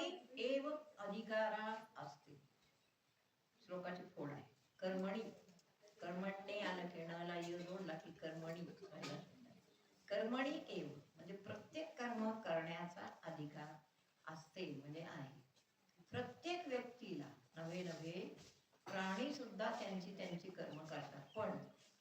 कर्मणी एव अधिकारा असते. श्लोकाची फोड आहे. कर्मणी, कर्मण्ये आलं केणाला ये जोडला की कर्मणी. कर्मणी एव म्हणजे प्रत्येक कर्म करण्याचा अधिकार असते म्हणजे आहे. प्रत्येक व्यक्तीला नवे नवे प्राणी सुद्धा त्यांची त्यांची कर्म करतात, पण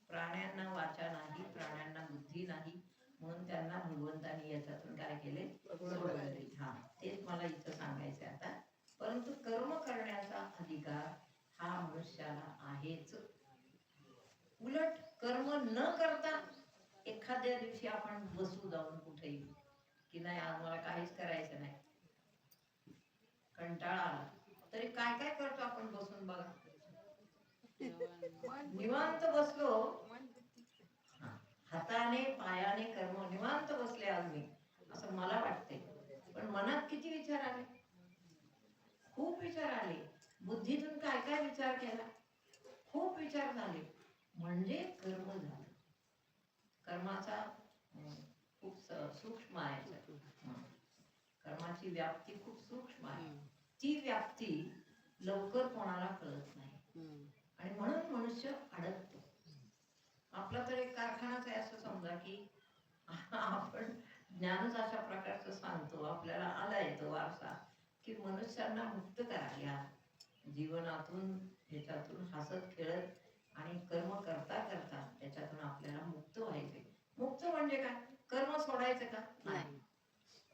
प्राण्यांना वाचा नाही, प्राण्यांना बुद्धी नाही, म्हणून त्यांना भगवंतांनी याच्यातून काय केले, सोडवले. हा, तेच मला इथं सांगायचं आता. परंतु कर्म करण्याचा अधिकार हा मनुष्याला आहेच. उलट कर्म न करता एखाद्या दिवशी आपण बसू जाऊन कुठेही की नाही आज मला काहीच करायचं नाही, कंटाळा आला, तरी काय काय करतो आपण बसून बघा. निवांत बसलो, हाताने पायाने कर्म निवांत बसले आज मी, असं मला वाटते. पण मनात किती विचार आले, खूप विचार आले. बुद्धीतून काय काय विचार केला, खूप विचार झाले, म्हणजे कर्म झालं. कर्माचा खूप सूक्ष्म आहे. कर्माची व्याप्ती खूप सूक्ष्म आहे. ती व्याप्ती लवकर कोणाला कळत नाही आणि म्हणून मनुष्य अडकतो. आपला तर एक कारखानाच आहे असं समजा की आपण ज्ञानच अशा प्रकारचं सांगतो, आपल्याला आला येतो वारसा की मनुष्यांना मुक्त करा या जीवनातून, ह्याच्यातून हसत खेळत आणि कर्म करता करता त्याच्यातून आपल्याला मुक्त व्हायचे. मुक्त म्हणजे काय, कर्म सोडायचं का, नाही.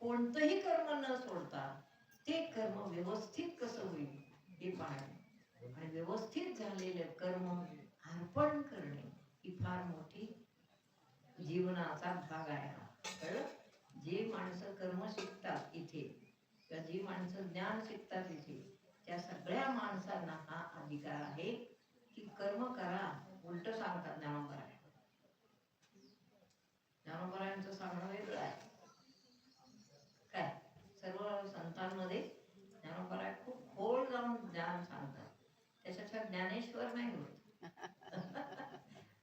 कोणतंही कर्म न सोडता ते कर्म व्यवस्थित कसं होईल हे पाहणे आणि व्यवस्थित झालेलं कर्म अर्पण करणे ही फार मोठी जीवनाचा भाग आहे. कळलं? जे माणसं कर्म शिकतात इथे किंवा जी माणसं ज्ञान शिकतात इथे, त्या सगळ्या माणसांना हा अधिकार आहे की कर्म करा. उलट सांगतात ज्ञानोबा. ज्ञानोबारायांचं सांगणं वेगळं आहे. काय सर्व संतांमध्ये ज्ञानोबा खूप खोल जाऊन ज्ञान सांगतात. त्याच्याशिवाय ज्ञानेश्वर नाही होत.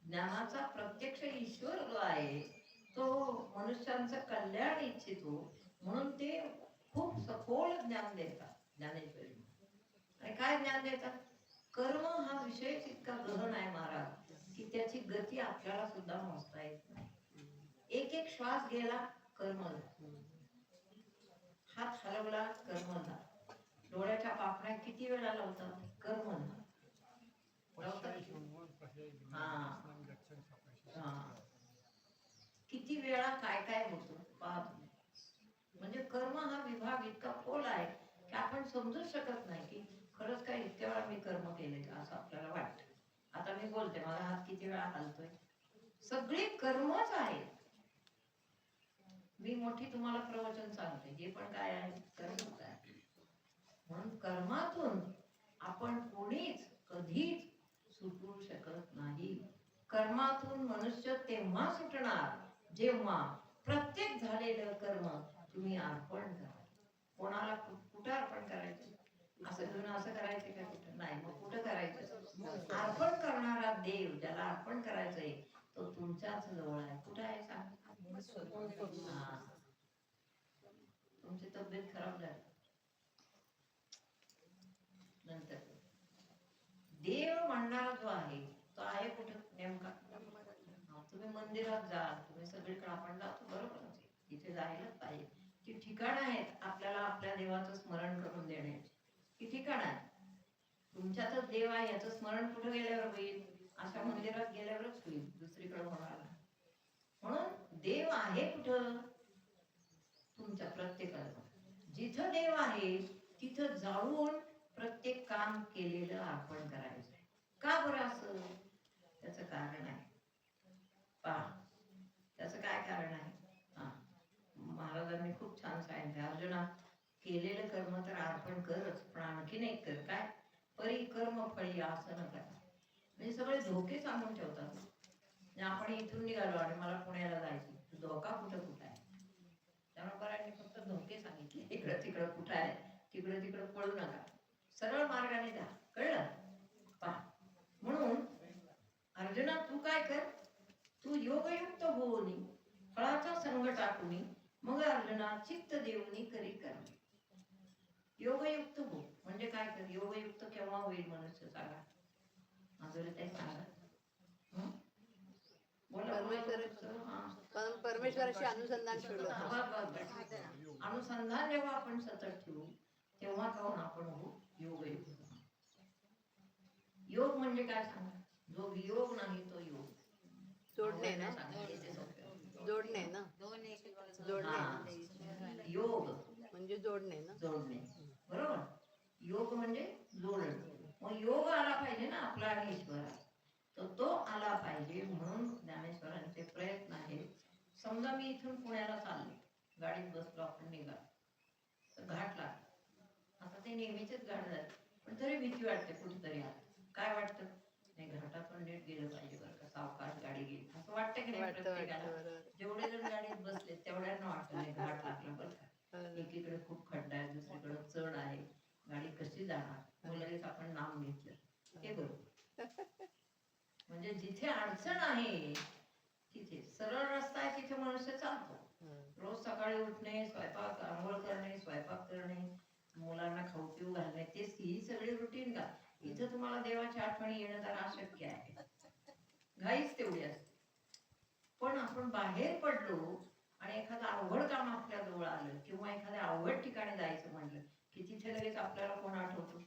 ज्ञानाचा प्रत्यक्ष ईश्वर जो आहे तो मनुष्यांचं कल्याण इच्छितो, म्हणून ते खूप सखोल ज्ञान देतात ज्ञानेश्वरी. आणि काय ज्ञान देतात, कर्म हा विषय इतका गहन आहे महाराज की त्याची गती आपल्याला सुद्धा मोजता येत नाही. एक एक श्वास गेला कर्म, हात हलवला कर्म, डोळ्याच्या पापण्या किती वेळा लावतात कर्म, किती वेळा काय काय होतो पाहतो. म्हणजे कर्म हा विभाग इतका खोल आहे की आपण समजू शकत नाही की खरंच काय इतक्या वेळा मी कर्म केले का, असं आपल्याला वाटतं. आता मी बोलते, माझा हात किती वेळा हलतोय, सगळे कर्मच आहे. मी मोठी तुम्हाला प्रवचन सांगते, हे पण काय आहे, कर्मच आहे. म्हणून कर्मातून आपण कोणीच कधीच सुटू शकत नाही. कर्मातून मनुष्य तेव्हा सुटणार जेव्हा प्रत्येक झालेलं कर्म तुम्ही अर्पण करा. कोणाला कुठं अर्पण करायचं, असं घेऊन असं करायचं का, कुठं नाही, मग कुठं करायचं. अर्पण करणारा देव ज्याला अर्पण करायचंय तो तुमच्याच जवळ आहे. कुठं आहे सांग. तुमची तब्येत खराब झाली नंतर देव म्हणणारा जो आहे तो आहे कुठं नेमका. तुम्ही मंदिरात जा, तुम्ही सगळीकडे आपण जातो, बरोबर, तिथे जायलाच पाहिजे. ती ठिकाण आहेत आपल्याला आपल्या देवाचं स्मरण करून देण्याची. ती ठिकाण आहे. तुमच्यातच देव आहे याचं स्मरण कुठं गेल्यावर होईल, अशा मंदिरात गेल्यावरच होईल, दुसरीकडे होणार नाही. म्हणून देव आहे कुठं, तुमच्या प्रत्येकाला. जिथं देव आहे तिथं जाऊन प्रत्येक काम केलेलं अर्पण करायचं. का बरं असं, त्याचं कारण आहे. पहा त्याचं काय कारण आहे. महाराजांनी खूप छान सांगितलं, अर्जुना केलेलं कर्म तर अर्पण करच, पण आणखीन एक कर, काय, परिकर्म फळी असं न करा. म्हणजे सगळे धोके सांगून ठेवतात. म्हणजे आपण इथून निघालो आणि मला पुण्याला जायचं, धोका कुठं कुठं आहे. त्यामुळे फक्त धोके सांगितले, इकडं तिकडं कुठं आहे, तिकडं तिकडं पळू नका, सरळ मार्गाने जा. कळलं. पहा म्हणून अर्जुना तू काय कर, तू योगयुक्त होऊनी फळाचा संग टाकूनी मग अर्जुना चित्त देऊनी करी कर. योगयुक्त केव्हा होईल मनुष्य सांगा? माधुरी ताई सांगा. परमेश्वराशी अनुसंधान ठेवलं. अनुसंधान जेव्हा आपण सतत ठेवू तेव्हा काहून आपण होऊ योगयुक्त. योग म्हणजे काय सांगा? जो वियोग नाही तो योग. जोडणे ना, जोडणे ना, जोडणे. योग म्हणजे जोडणे ना, जोडणे. बरोबर. योग म्हणजे जोडणे. मग योग आला पाहिजे ना आपला आणि ईश्वरा, तर तो आला पाहिजे म्हणून ज्ञानेश्वरांचे प्रयत्न आहेत. समजा मी इथून पुण्याला चालले, गाडीत बसलो, आपण निघालो, तर घाट लागला. आता ते नेहमीचेच घाट झाले, पण तरी भीती वाटते कुठेतरी. काय वाटतं? नाही, घाटातून नीट गेलं पाहिजे बरं का, सावकाश गाडी गेली असं वाटतं की नाही प्रत्येकाला? जेवढे जण गाडीत बसले तेवढ्यांना वाटतं नाही घाट लागला बरं का, एकीकडे खूप खड्डा आहे, दुसरीकडे चढ आहे, गाडी कशी जाणार? मग लगेच आपण नाम घेतलं, हे बरोबर. म्हणजे जिथे अडचण आहे तिथे सरळ रस्ता आहे, तिथे मनुष्य चालतो. रोज सकाळी उठणे, स्वयंपाक, आंघोळ करणे, स्वयंपाक करणे, मुलांना खाऊ पिऊ घालणे, ही सगळी रुटीन का? इथं तुम्हाला देवाची आठवणी येणं तर अशक्य आहे. घाईच तेवढी असते. पण आपण बाहेर पडलो आणि एखादं अवघड काम आपल्या जवळ आलं किंवा एखाद्या अवघड ठिकाणी जायचं म्हटलं की तिथे लगेच आपल्याला कोण आठवतो?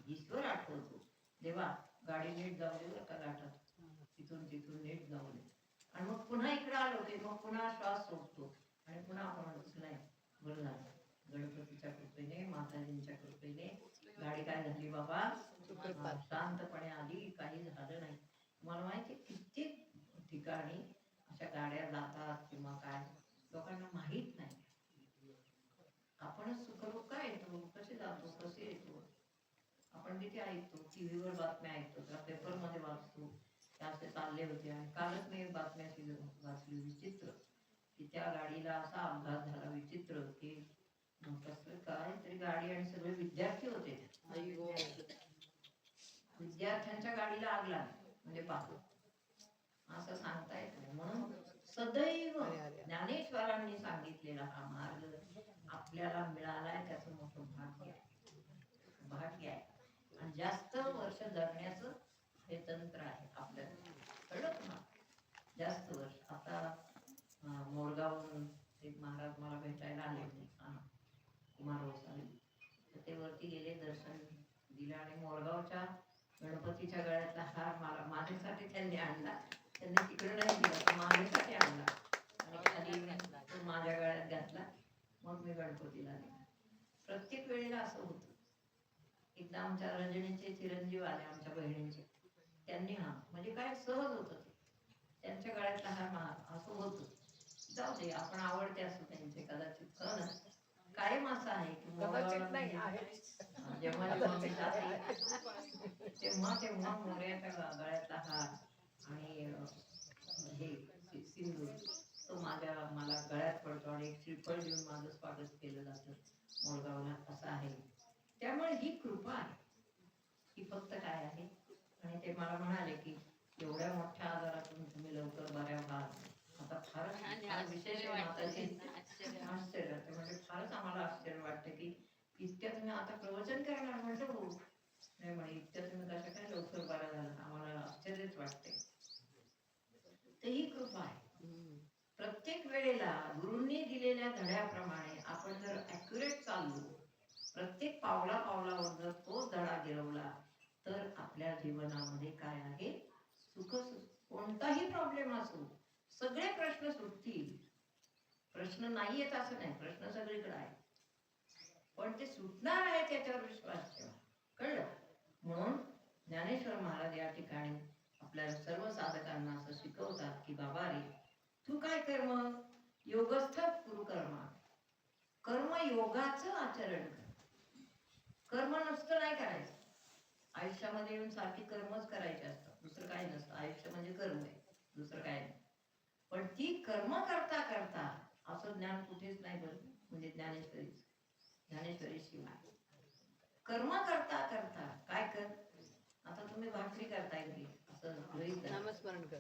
ईश्वर आठवतो. देवा, गाडी नीट जाऊ दे बरं का घाटात, तिथून नीट जाऊ दे. आणि मग पुन्हा इकडे आलो की मग पुन्हा श्वास सोडतो आणि पुन्हा आपण म्हणतो नाही बरं झालं, गणपतीच्या कृपेने, माताजींच्या कृपेने गाडी काय झाली बाबा, शांतपणे आली, काही झालं नाही. मला माहिती कित्येक ठिकाणी अशा गाड्या जातात किंवा काय, लोकांना माहित नाही. आपणच सुखरूप काय येतो, कसे जातो, कसे येतो, आपण तिथे ऐकतो, टीव्हीवर बातम्या ऐकतो, पेपर मध्ये वाचतो, असे चालले होते. आणि कालच मी बातम्या वाचली विचित्र, की त्या गाडीला असा अपघात झाला विचित्र की कसं काय तरी गाडी, आणि सगळे विद्यार्थी होते. विद्यार्थ्यांच्या गाडीला आग लागली म्हणजे पाहतो, असं सांगता येत नाही. म्हणून सदैव ज्ञानेश्वरांनी सांगितलेला हा मार्ग आपल्याला मिळालाय, त्याचं मोठं भाग्य आहे. आणि जास्त वर्ष जगण्याचं हे तंत्र आहे आपल्याला, कळलं तुम्हाला? जास्त वर्ष. आता मोरगावहून एक महाराज मला भेटायला आले होते, कुमार वसावे. तर ते वरती गेले, दर्शन दिलं आणि मोरगावच्या गणपतीच्या गळ्यातला हार मला माझ्यासाठी त्यांनी आणला. त्यांनी तिकडे नाही दिला, माझ्यासाठी आणला आणि खाली तो माझ्या गळ्यात घातला. मग मी गणपतीला दिला. प्रत्येक वेळेला असं होतं. एकदा आमच्या रंजनीचे चिरंजीव आले, आमच्या बहिणींचे, त्यांनी म्हणजे काय सहज होतं ते, त्यांच्या गळ्यातला हार महाग असं होतं. जाऊ दे, आपण आवडते असं त्यांचे कदाचित, कायम असं आहे की जेव्हा मी जाते तेव्हा मोर्याच्या गळ्यातला हार आणि हे सिंदूर तो मला गळ्यात पडतो आणि एक श्रीफळ देऊन माझं स्वागत केलं जातं मोरगावला, असं आहे. त्यामुळे ही कृपा आहे, ही फक्त काय आहे. आणि ते मला म्हणाले की एवढ्या मोठ्या आजारातून तुम्ही लवकर बऱ्या व्हाल, आता फारच विशेष आश्चर्य, म्हणजे फारच आम्हाला आश्चर्य वाटतं की इतक्या तुम्ही आता प्रवचन करणार. म्हटलं हो. नाही म्हणे, इतक्या तुम्ही कशा काय लवकर बऱ्या झाला, आम्हाला आश्चर्यच वाटते. तर ही कृपा आहे. प्रत्येक वेळेला गुरूंनी दिलेल्या धड्याप्रमाणे आपण जर ॲक्युरेट चाललो, प्रत्येक पावलावर जर तोच धडा गिरवला, तर आपल्या जीवनामध्ये काय आहे, सुख. कोणताही प्रॉब्लेम असो, सगळे प्रश्न सुटतील. प्रश्न नाही येत असं नाही, प्रश्न सगळीकडे आहे, पण ते सुटणार आहे त्याच्यावर विश्वास ठेवा, कळलं? म्हणून ज्ञानेश्वर महाराज या ठिकाणी आपल्या सर्व साधकांना असं शिकवतात की बाबा रे, तू काय कर, मग योगस्थ कुरु कर्मा, कर्म योगाचं आचरण कर. कर्म नुसतं नाही करायचं, आयुष्यामध्ये येऊन सारखी कर्मच करायची असतात, दुसरं काही नसतं. आयुष्य म्हणजे कर्म आहे, दुसरं काय नाही. पण ती कर्म करता करता असं ज्ञान कुठेच नाही बरं, म्हणजे ज्ञानेश्वरी शिवाय कर्म करता करता काय कर. आता तुम्ही भाकरी करताय घरी, असं नामस्मरण कर,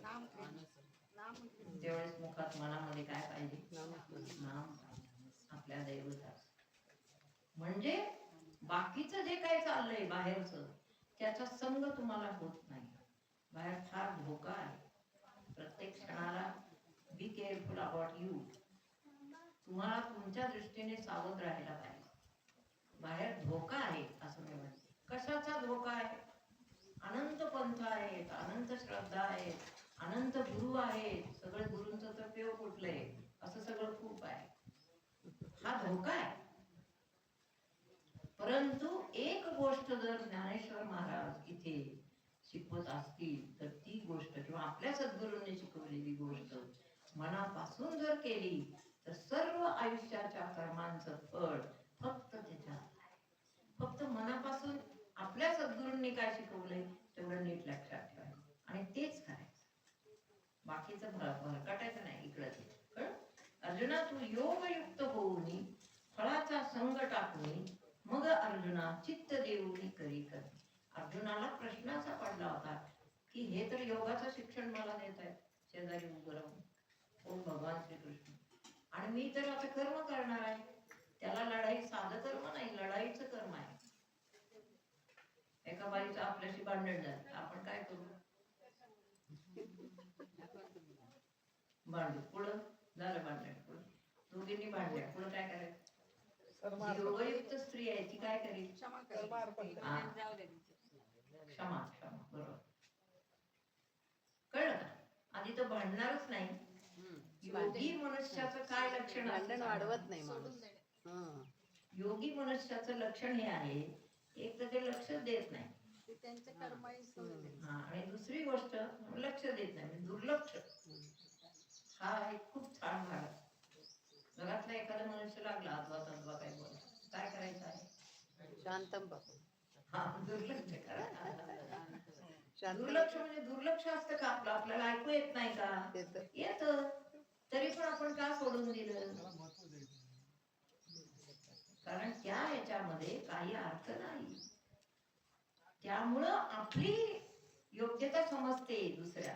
त्यावेळेस मुखात मनामध्ये काय पाहिजे, नाम, आपल्या दैवता. म्हणजे बाकीचं जे काही चाललंय बाहेरचं त्याचा संग तुम्हाला होत नाही. बाहेर फार धोका आहे. प्रत्येक क्षणाला बी केअरफुल अबाउट यू. तुम्हाला तुमच्या दृष्टीने सावध राहायला पाहिजे. बाहेर धोका आहे असं मी म्हणते. कशाचा धोका आहे? अनंत पंथ आहेत, अनंत श्रद्धा आहेत, अनंत गुरु आहेत. सगळं गुरूंचं तर पेव कुठलंय असं सगळं खूप आहे. हा धोका आहे. परंतु एक गोष्ट जर ज्ञानेश्वर महाराज इथे शिकवत असतील तर ती गोष्ट किंवा आपल्या सद्गुरूंनी शिकवलेली गोष्ट मनापासून जर केली तर सर्व आयुष्याच्या कर्मांचं फळ फक्त त्याच्यात. फक्त मनापासून आपल्या सद्गुरूंनी काय शिकवलंय तेवढं नीट लक्षात ठेवायचं आणि तेच करायचं. बाकीचं भरकटायचं नाही इकडं तिकडं. अर्जुना तू योगयुक्त होऊनी फळाचा संग टाकून मग अर्जुना चित्त देऊनी करी कर. अर्जुनाला प्रश्न असा पडला होता की हे तर योगाचं शिक्षण मला देत आहेत शेजारी उभं राहून, कोण भगवान श्रीकृष्ण, आणि मी तर आता कर्म करणार आहे. त्याला लढाई साधं कर्म नाही, लढाईचं कर्म आहे. एका बाईचं आपल्याशी भांडण झालं, आपण काय करू? भांडू. पुढं झालं भांडण, पुढं दोघींनी भांडल्या, पुढं काय करायचं? योगयुक्त स्त्री आहे ती काय करेल? क्षमा, बरोबर. कळलं का? आधी तर भांडणारच नाही. योगी मनुष्याचं काय लक्षण? भांडण वाढवत नाही माणूस. योगी मनुष्याचं लक्षण हे आहे, एक तर ते लक्ष देत नाही आणि दुसरी गोष्ट लक्ष देत नाही, दुर्लक्ष. हा एक खूप छान भाग आहे. घरातला एखादा मनुष्य लागला अथवा काय बोला, काय करायचं आहे? शांतम बापू. हा, दुर्लक्ष करा. दुर्लक्ष म्हणजे दुर्लक्ष असतं का आपलं? आपल्याला ऐकू येत नाही का? येत, तरी पण आपण का सोडून दिलं? कारण त्या ह्याच्यामध्ये काही अर्थ नाही. त्यामुळं आपली योग्यता समजते दुसऱ्या.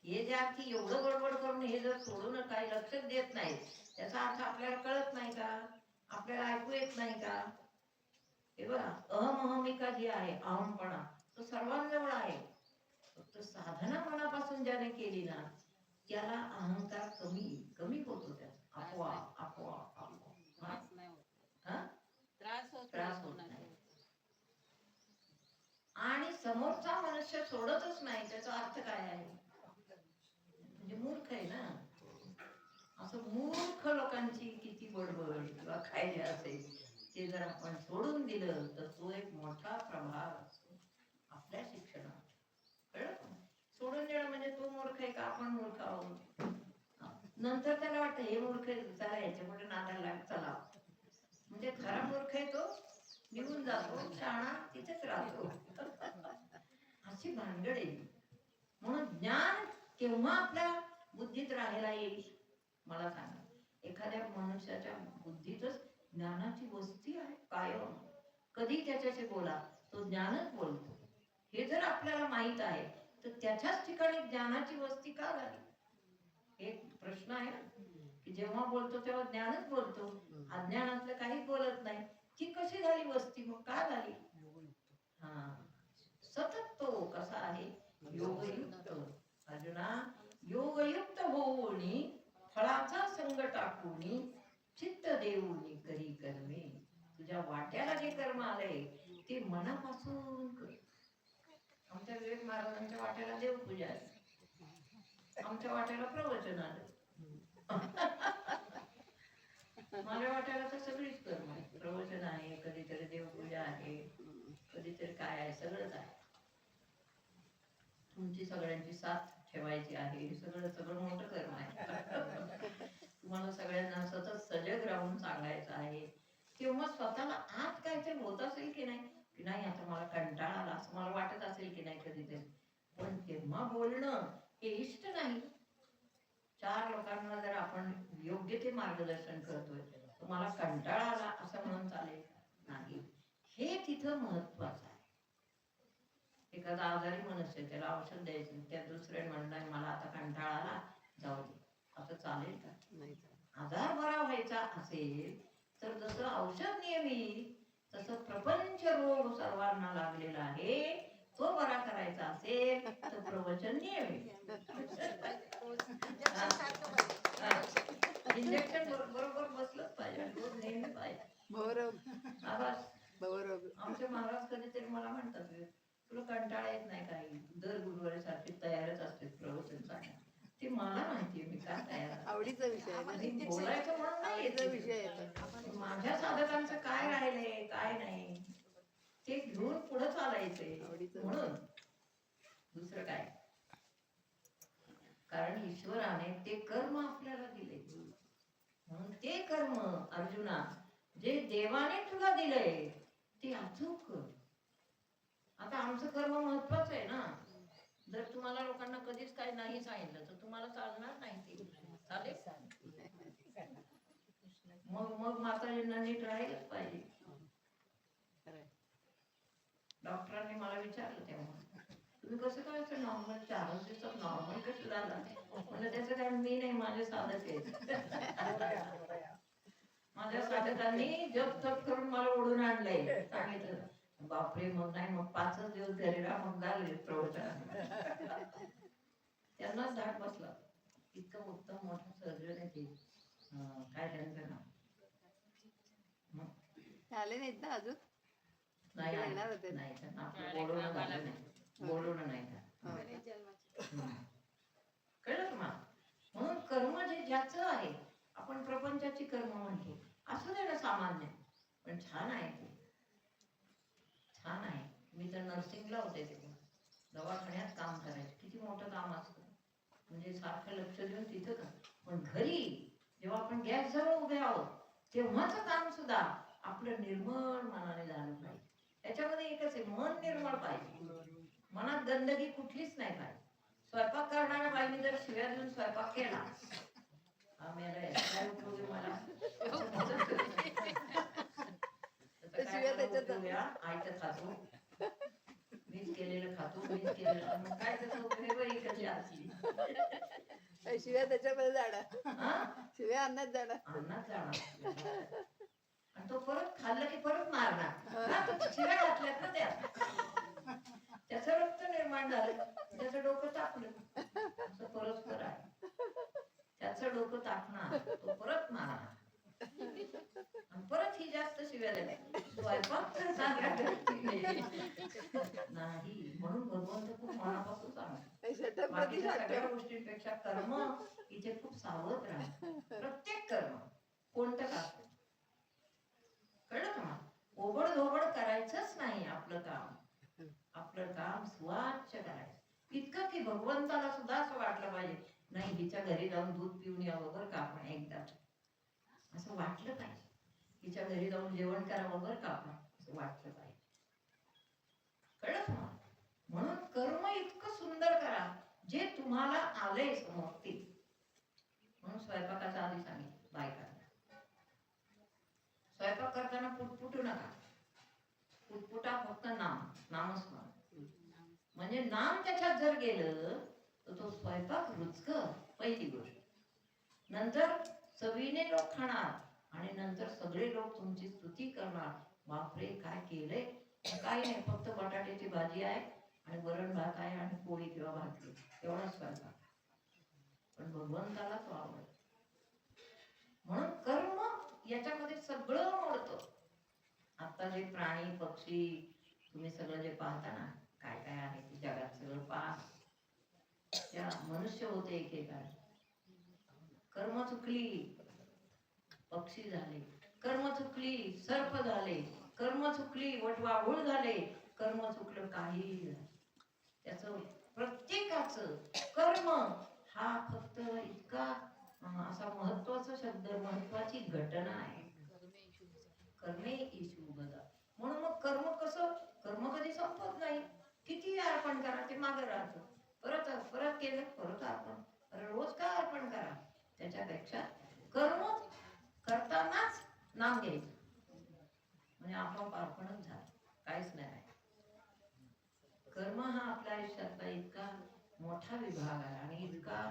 हे जे अर्थी एवढं गडबड करून हे जर सोडून काही लक्ष देत नाही त्याचा अर्थ आपल्याला कळत नाही का? आपल्याला ऐकू येत नाही का? हे बघा, अहमहमिका जी आहे, अहमपणा, तो सर्वांजवळ आहे. फक्त साधना मनापासून ज्याने केली ना त्याला अहंकार कमी कमी होतो. त्याचा आपोआप आपोआप आपोआप त्रास होत नाही. आणि समोरचा मनुष्य सोडतच नाही, त्याचा अर्थ काय आहे? म्हणजे मूर्ख आहे ना. असं मूर्ख लोकांची किती बडबड किंवा काय जे असेल ते जर आपण सोडून दिलं तर तो एक मोठा प्रभाव असतो आपल्या शिक्षणात. कळलं? सोडून देणं म्हणजे तो मूर्ख आहे का आपण मूर्ख आहोत? नंतर त्याला वाटतं हे मूर्ख आहे, चला याच्या पुढे नादाला चला. म्हणजे खरा मूर्ख आहे तो निघून जातो, शहाणा तिथेच राहतो. अशी भानगड आहे. म्हणून ज्ञान केव्हा आपल्या बुद्धीत राहायला येईल मला सांगा. एखाद्या मनुष्याच्या बुद्धीतच ज्ञानाची वस्ती आहे कायम. कधी त्याच्याशी बोला तो ज्ञानच बोलतो. हे जर आपल्याला माहित आहे तर त्याच्याच ठिकाणी ज्ञानाची वस्ती का झाली? एक प्रश्न आहे ना, की जेव्हा बोलतो तेव्हा ज्ञानच बोलतो, अज्ञानातलं काहीच बोलत नाही. ती कशी झाली वस्ती? मग का झाली? हा, सतत तो कसा आहे? योगयुक्त. अर्जुना योगयुक्त होऊनी फळाचा संग टाकूनी चित्त देऊनी करी कर्मे. तुझ्या वाट्याला जे कर्म आलंय ते मनापासून कर. आमच्या विवेक महाराजांच्या वाट्याला देवपूजा आहे, आमच्या वाट्याला प्रवचन आलं. माझ्या वाट्याला तर सगळीच कर्म आहे. प्रवचन आहे, कधीतरी देवपूजा आहे, कधीतरी काय आहे, सगळंच आहे. तुमची सगळ्यांची साथ ठेवायची आहे, हे सगळं सगळं मोठं कर्म आहे. तुम्हाला सगळ्यांना सतत सजग राहून सांगायचं आहे. तेव्हा स्वतःला आत काहीतरी होत असेल की नाही, की नाही आता मला कंटाळा आला असं मला वाटत असेल की नाही कधीतरी, पण तेव्हा बोलणं हे इष्ट नाही. चार लोकांना जर आपण योग्य ते मार्गदर्शन करतोय तर मला कंटाळा आला असं म्हणून चालेल नाही. हे तिथं महत्वाचं आहे. एखादा आजारी मनुष्य, त्याला औषध द्यायचं, त्या दुसऱ्याने म्हणणार मला आता कंटाळा आला जाऊ दे, असं चालेल का? नाही. आजार बरा व्हायचा असेल तर जसं औषध नियमित तसं प्रपंच रोग सर्वांना लागलेला आहे, तो बरा करायचा असेल तर प्रवचन नेहमी. इंजेक्शन बरोबर बसलंच पाहिजे, डोस नेहमी पाहिजे. आवाज आमचे महाराज कधीतरी मला म्हणतात, तुला कंटाळा येत नाही काही, दर गुरुवारी सारखी तयारच असते प्रवचन सांगायला. ते मला माहितीये मी का तयार आवडीचा विषय आहे ना. बोलायचं म्हणून नाही आवडीचा येत. विषय आहे. माझ्या साधकांचं काय राहिलंय काय नाही ते घेऊन पुढे चालायचंय म्हणून, दुसरं काय. कारण ईश्वराने ते कर्म आपल्याला दिले, म्हणून ते कर्म अर्जुना जे देवाने तुला दिलंय ते अचूक कर. आता आमचं कर्म महत्वाचं आहे ना. जर तुम्हाला लोकांना कधीच काही नाही सांगितलं तर तुम्हाला चालणार नाही ते. चालेल मग मग माताजींना नीट राहिलंच पाहिजे. डॉक्टरांनी मला विचारलं तेव्हा, तुम्ही कसं काय असं नॉर्मल 4 दिवसात नॉर्मल कसं झाला? म्हणजे त्याचं कारण मी नाही, माझे साधक आहेत. माझ्या साधकांनी जप तप करून मला ओढून आणलंय. सांगितलं बापरे, मग नाही, मग 5च दिवस घरी राहा, मग झाले प्रवचन. त्यांनाच धाक बसला. इतकं उत्तम मोठं सर्जन आहे ते, काय त्यांचं नाव आले नाहीत ना अजून. नाही येणार होते. नाही, त्यांना आपलं बोलवणं झालं नाही, बोलवणं नाही का. कळलं तुम्हाला. म्हणून कर्म जे ज्याचं आहे, आपण प्रपंचाची कर्म म्हणतो, असू दे ना सामान्य, पण छान आहे ते, छान आहे. मी तर नर्सिंगला होते तेव्हा, दवाखान्यात काम करायचे. किती मोठं काम असतं, म्हणजे सारखं लक्ष देऊन तिथं का. पण घरी जेव्हा आपण गॅस जवळ उभे आहोत तेव्हाचं काम सुद्धा आपलं निर्मळ मनाने झालं पाहिजे. त्याच्यामध्ये एकच आहे, मन निर्मळ पाहिजे, मनात गंदगी कुठलीच नाही पाहिजे. स्वयंपाक करणाऱ्या बाईने जर शिव्या देऊन स्वयंपाक केला, काय उपयोग आहे मला? आयतं खातो, मीच केलेलं खातो, मीच केलेलं, मग काय त्याचं उपयोग आहे? कशी असली शिव्या त्याच्यामध्ये जाणार, शिव्या अन्नात जाणार, अन्नात जाणार. आणि तो परत खाल्लं की परत मारणार. शिव्या घातल्यात ना त्या, त्याचं रक्त निर्माण झालं, त्याचं डोकं तापलं, असं परस्पर आहे. त्याचं डोकं तापणार, तो परत मारणार, आणि परत ही जास्त शिव्या देणार. स्वयंपाक नाही, म्हणून भगवंत खूप मनापासून सांगतो, बाकीच्या सगळ्या गोष्टींपेक्षा कर्म इथे खूप सावध राहा. प्रत्येक कर्म कोणतं का, कळलं का? ओबड धोबड करायचंच नाही आपलं काम. आपलं काम स्वच्छ करायचं, इतकं की भगवंताला सुद्धा असं वाटलं पाहिजे, नाही हिच्या घरी जाऊन दूध पिऊन यावं बरं का आपण एकदा, असं वाटलं पाहिजे. हिच्या घरी जाऊन जेवण करावं बरं का आपण, असं वाटलं पाहिजे. कळलं तुम्हाला? म्हणून कर्म इतकं सुंदर करा जे तुम्हाला आलंय समोर ते. म्हणून स्वयंपाकाच्या आधी सांगितलं बायकांना, स्वयंपाक करताना पुटपुटू नका. पुटपुटा फक्त नामस्मरण, म्हणजे नाम त्याच्यात जर गेलं तर तो स्वयंपाक रुचकर, पहिली गोष्ट. नंतर चवीने लोक खाणार, आणि नंतर सगळे लोक तुमची स्तुती करणार, बापरे काय केलंय. काही नाही, फक्त बटाट्याची भाजी आहे आणि वरण भात आहे आणि पोळी किंवा भाकरी, एवढाच स्वयंपाक, पण भगवंताला तो आवडतो. म्हणून कर्म याच्यामध्ये सगळं मोडतं. आता जे प्राणी पक्षी तुम्ही सगळं जे पाहता ना, काय काय आहे ते जगात सगळं पहा. त्या मनुष्य होते एकेकाळी, कर्म चुकली पक्षी झाले, कर्म चुकली सर्प झाले, कर्म चुकली वटवाघूळ झाले, कर्म चुकलं काही झालं. त्याचं प्रत्येकाचं कर्म हा फक्त इतका असा महत्वाचा शब्द, महत्वाची घटना आहे. कर्मे ईशु बदा. म्हणून मग कर्म कसं, कर्म कधी संपत नाही. किती अर्पण करा ते मागं राहतं, परत परत केलं परत अर्पण, रोज का अर्पण करा. त्याच्यापेक्षा कर्म करतानाच नाम घ्यायचं, म्हणजे आपोआप अर्पणच झालं, काहीच नाही. कर्म हा आपल्या आयुष्यातला इतका मोठा विभाग आहे आणि इतका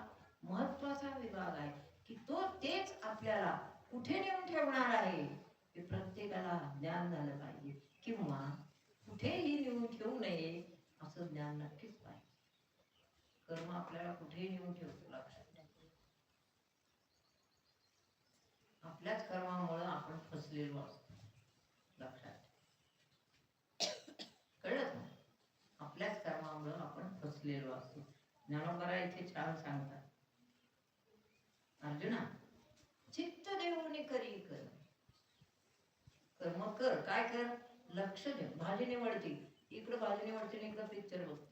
महत्वाचा विभाग आहे की तो तेच आपल्याला कुठे नेऊन ठेवणार आहे हे प्रत्येकाला ज्ञान झालं पाहिजे, किंवा कुठेही नेऊन ठेवू नये असं ज्ञान नक्कीच पाहिजे. कर्म आपल्याला कुठेही नेऊन ठेवतो, लक्षात ठेवा. आपल्याच कर्मामुळे आपण फसलेलो असतो, लक्षात ठेवा. कळलं का? आपल्याच कर्मामुळे आपण फसलेलो असतो. ज्ञानोबा इथे छान सांगतात, अर्जुना चित्त देऊन करी कर. कर्म कर, काय कर, लक्ष दे. भाजी निवडती, इकडे भाजी निवडते, इकडे पिक्चर बघते.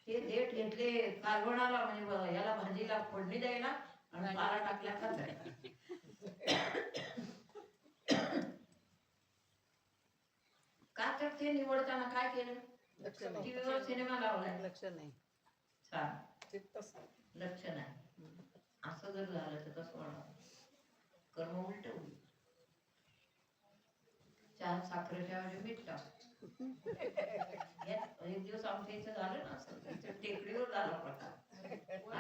हे देठ घेतले कालवणाला, म्हणजे याला भाजीला फोडणी द्यायला, आणि पाला टाकल्या का जायला. का तर ते निवडताना काय केलं, टीव्हीवर सिनेमा लावलाय, लक्ष नाही, छान लक्ष नाही. असं जर झालं तर कसं होणार, कर्म उलट होईल. चहा साखरेच्या ऐवजी मीठ टाक. एक दिवस आमच्या इथं झालं ना, असं इथं टेकडीवर झाला प्रकार.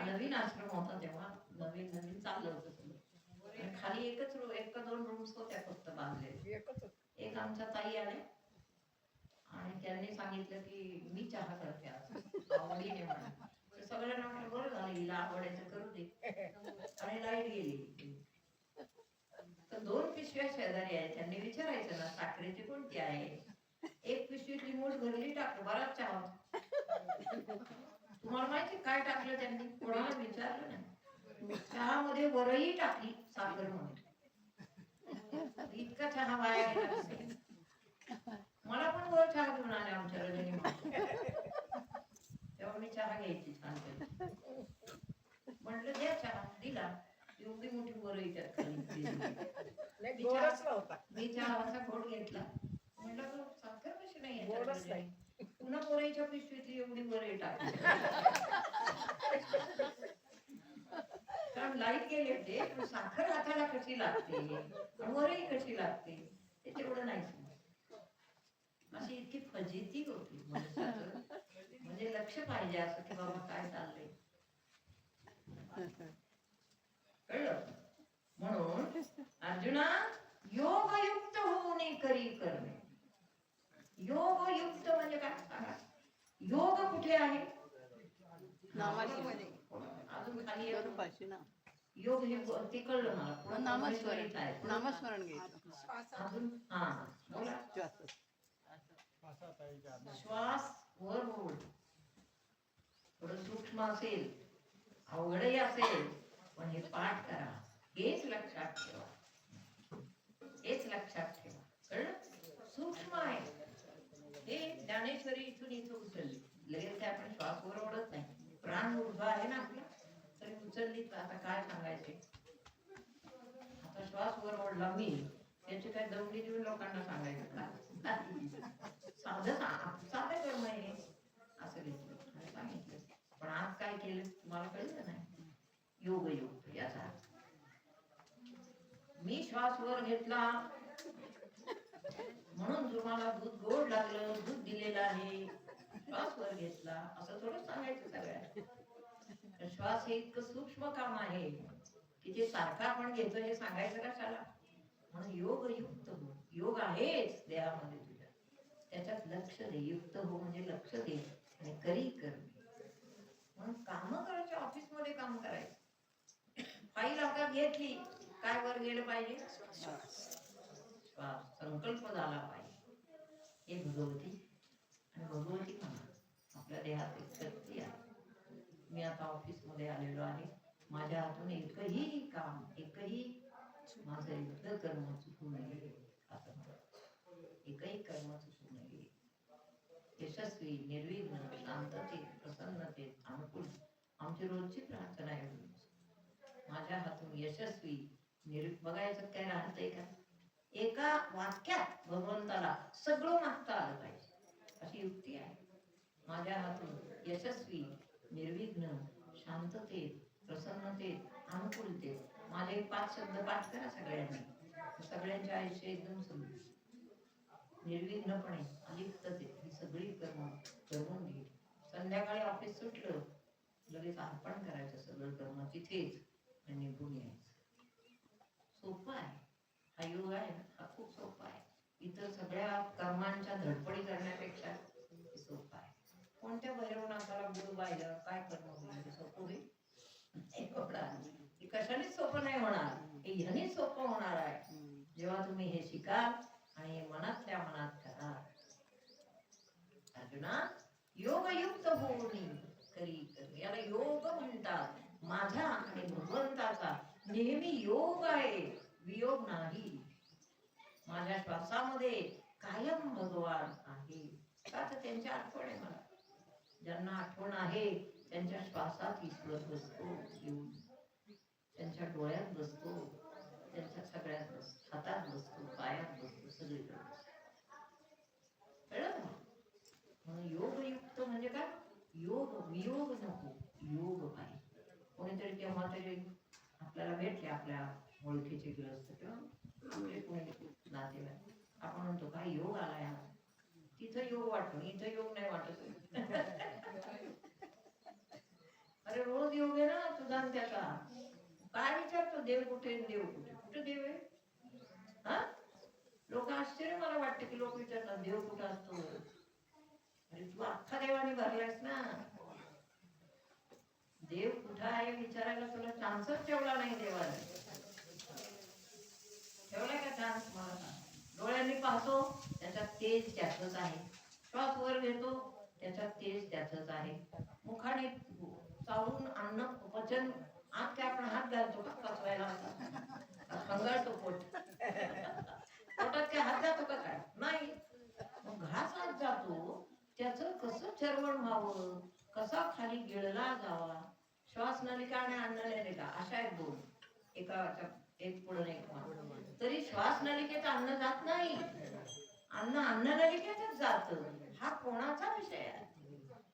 नवीन आश्रम होता तेव्हा, नवीन नवीन चाललं होतं सगळं. खाली एक का दोन रूम्स होत्या फक्त बांधले. एक आमच्या ताई आल्या आणि त्यांनी सांगितलं की मी चहा करते आज आवडीने म्हणा. सगळ्यांना म्हटलं बरं झालं, हिला आवडायचं करू दे. आणि लाईट गेली. तर 2 पिशव्या शेजारी आहेत, त्यांनी विचारायचं ना साखरेची कोणती आहे. एक पिशवीतली मूठ भरली, टाकलं, बराच चहा. तुम्हाला माहिती काय टाकलं त्यांनी, कोणाला विचारलं नाही. चहामध्ये वरही टाकली साखर म्हणून. इतका चहा वाया गेला. मला पण वर चहा घेऊन आले आमच्या रजनी. तेव्हा मी चहा घ्यायची छान पैकी. म्हटलं द्या चहा, दिला. एवढी मोठी वरही त्यात खाली. मी चहाचा घोट घेतला, म्हटलं साखर कशी नाही. पुन्हा वरईच्या पिशवीतली एवढी वरई टाकली. कारण लाईट गेली होते, पण साखर हाताला कशी लागते, वरई कशी लागते ते तेवढं नाही समजलं. अशी इतकी फजिती होती मनुष्याचं. म्हणजे लक्ष पाहिजे असं की बाबा काय चाललंय, कळलं. म्हणून अर्जुना योगयुक्त होऊन करी कर्मे. योगयुक्त म्हणजे काय सांगा, योग कुठे आहे, नामामध्ये. अजून खाली ना योग हे ते कळलं मला. पुढे नामस्मरण, नामस्मरण घ्यायचं. अजून हा बोला. श्वास वर ओढ. थोडं सूक्ष्म असेल, अवघडही असेल, पण हे पाठ करा. हेच लक्षात ठेवा, हेच लक्षात ठेवा. कळलं, सूक्ष्म आहे हे. ज्ञानेश्वरी इथून इथं उचलली, लगेच काय आपण श्वास वर ओढत नाही. प्राण ऊर्ध्व आहे ना आपला, तरी उचलली. आता काय सांगायचे, आता श्वास वर ओढला मी, त्याची काय दौडी देऊन लोकांना सांगायचं का. साधं साधं कर्म आहे असं घेतलं आणि सांगितलं. पण आज काय केलं तुम्हाला कळलं नाही. योग योग याचा अर्थ, मी श्वास वर घेतला म्हणून तुम्हाला दूध गोड लागलं, दूध दिलेलं आहे, श्वास वर घेतला असं थोडं सांगायचं सगळ्या. श्वास हे इतकं सूक्ष्म काम आहे की ते सारखं आपण घेतो हे सांगायचं कशाला. म्हणून योग युक्त हो. योग आहेच देहामध्ये तुझ्या, त्याच्यात लक्ष दे. युक्त हो म्हणजे लक्ष दे आणि करी कर. म्हणून काम करायचे, ऑफिस मध्ये काम करायचं. फाईल हातात घेतली, काय वर गेलं पाहिजे, श्वास. संकल्प झाला पाहिजे. हे भगवती आणि भगवती म्हणा आपल्या देहात एक शक्ती आहे. मी आता ऑफिस मध्ये आलेलो आहे, माझ्या हातून एकही काम, एकही माझं युद्ध कर्म चुकू नये असं म्हणा. एकही कर्म चुकू नये. यशस्वी, निर्विघ्न, शांततेत, प्रसन्नतेत, अनुकूल. आमची रोजची प्रार्थना आहे, माझ्या हातून यशस्वी बघायचं काय राहतंय का. एका वाक्यात भगवंताला सगळं मागता आलं पाहिजे, अशी युक्ती आहे. माझ्या हातून यशस्वी, निर्विघ्न, शांततेत, प्रसन्नतेत, अनुकूलतेत. माझे 5 शब्द पाठ करा सगळ्यांनी. सगळ्यांचे आयुष्य एकदम सुंदर, निर्विघ्नपणे, अलिप्ततेत ही सगळी कर्म करून घे. संध्याकाळी ऑफिस सुटलं लगेच अर्पण करायचं सगळं कर्म तिथेच आणि निघून यायचं. सोपं आहे. हा योग आहे ना, हा खूप सोपा आहे. इतर सगळ्या कर्मांच्या धडपडी करण्यापेक्षा सोपा आहे. कोणत्या भैरवनाथाला गुरु बायलं काय कर्म होईल? सोपं होईल? नाही होणार. हे कशानेच सोपं नाही होणार, हे ह्यानेच सोपं होणार आहे जेव्हा तुम्ही हे शिकाल आणि मनातल्या मनात करा. अर्जुना, योगयुक्त होऊन करी कर्म, याला योग म्हणतात. माझा आणि भगवंताचा नेहमी योग आहे, वियोग नाही. माझ्या श्वासामध्ये कायम भगवान आहे. का तर त्यांची आठवण आहे मला. ज्यांना आठवण आहे त्यांच्या श्वासात ईश्वर बसतो येऊन, त्यांच्या डोळ्यात बसतो, त्यांच्या सगळ्यात बसतो, हातात बसतो, पायात बसतो, सगळीकडे कळलं ना? म्हणून योगयुक्त म्हणजे काय? योग वियोग नको, योग पाहिजे. कोणीतरी तेव्हा तरी आपल्याला भेटले, आपल्या ओळखीचे ग्रस्त किंवा आपले कोणी नातेवाईक, आपण म्हणतो काय योग आला यार, तिथं योग वाटतो, इथं योग नाही वाटत. अरे रोज योग आहे ना तुझा आणि त्याचा. काय विचारतो देव कुठे, देव कुठे, कुठे देव आहे? हा, लोक आश्चर्य, मला वाटतं की लोक विचारतात देव कुठं असतो. अरे तू अख्खा देवाने भरलायस ना. देव कुठं आहे विचारायला तुला चान्सच ठेवला नाही देवाने. ठेवलाय का चान्स? मला डोळ्यांनी पाहतो त्याच्यात तेज त्याचंच आहे, श्वास वर घेतो त्याच्यात तेज त्याचंच आहे, मुखाने चावून अन्न पचन, आत काय आपण हात घालतो का पचवायला? खंगाळतो पोट, पोटात काय हात जातो का? काय नाही. मग घास आत जातो, त्याचं कसं चरवण व्हावं, कसा खाली गिळला जावा. श्वास नलिका आणि अन्न नलिका अशा आहेत दोन, एका एक पुढे एक मागे. तरी श्वास नलिकेत अन्न जात नाही, अन्न अन्न नलिकेतच जात. हा कोणाचा विषय आहे?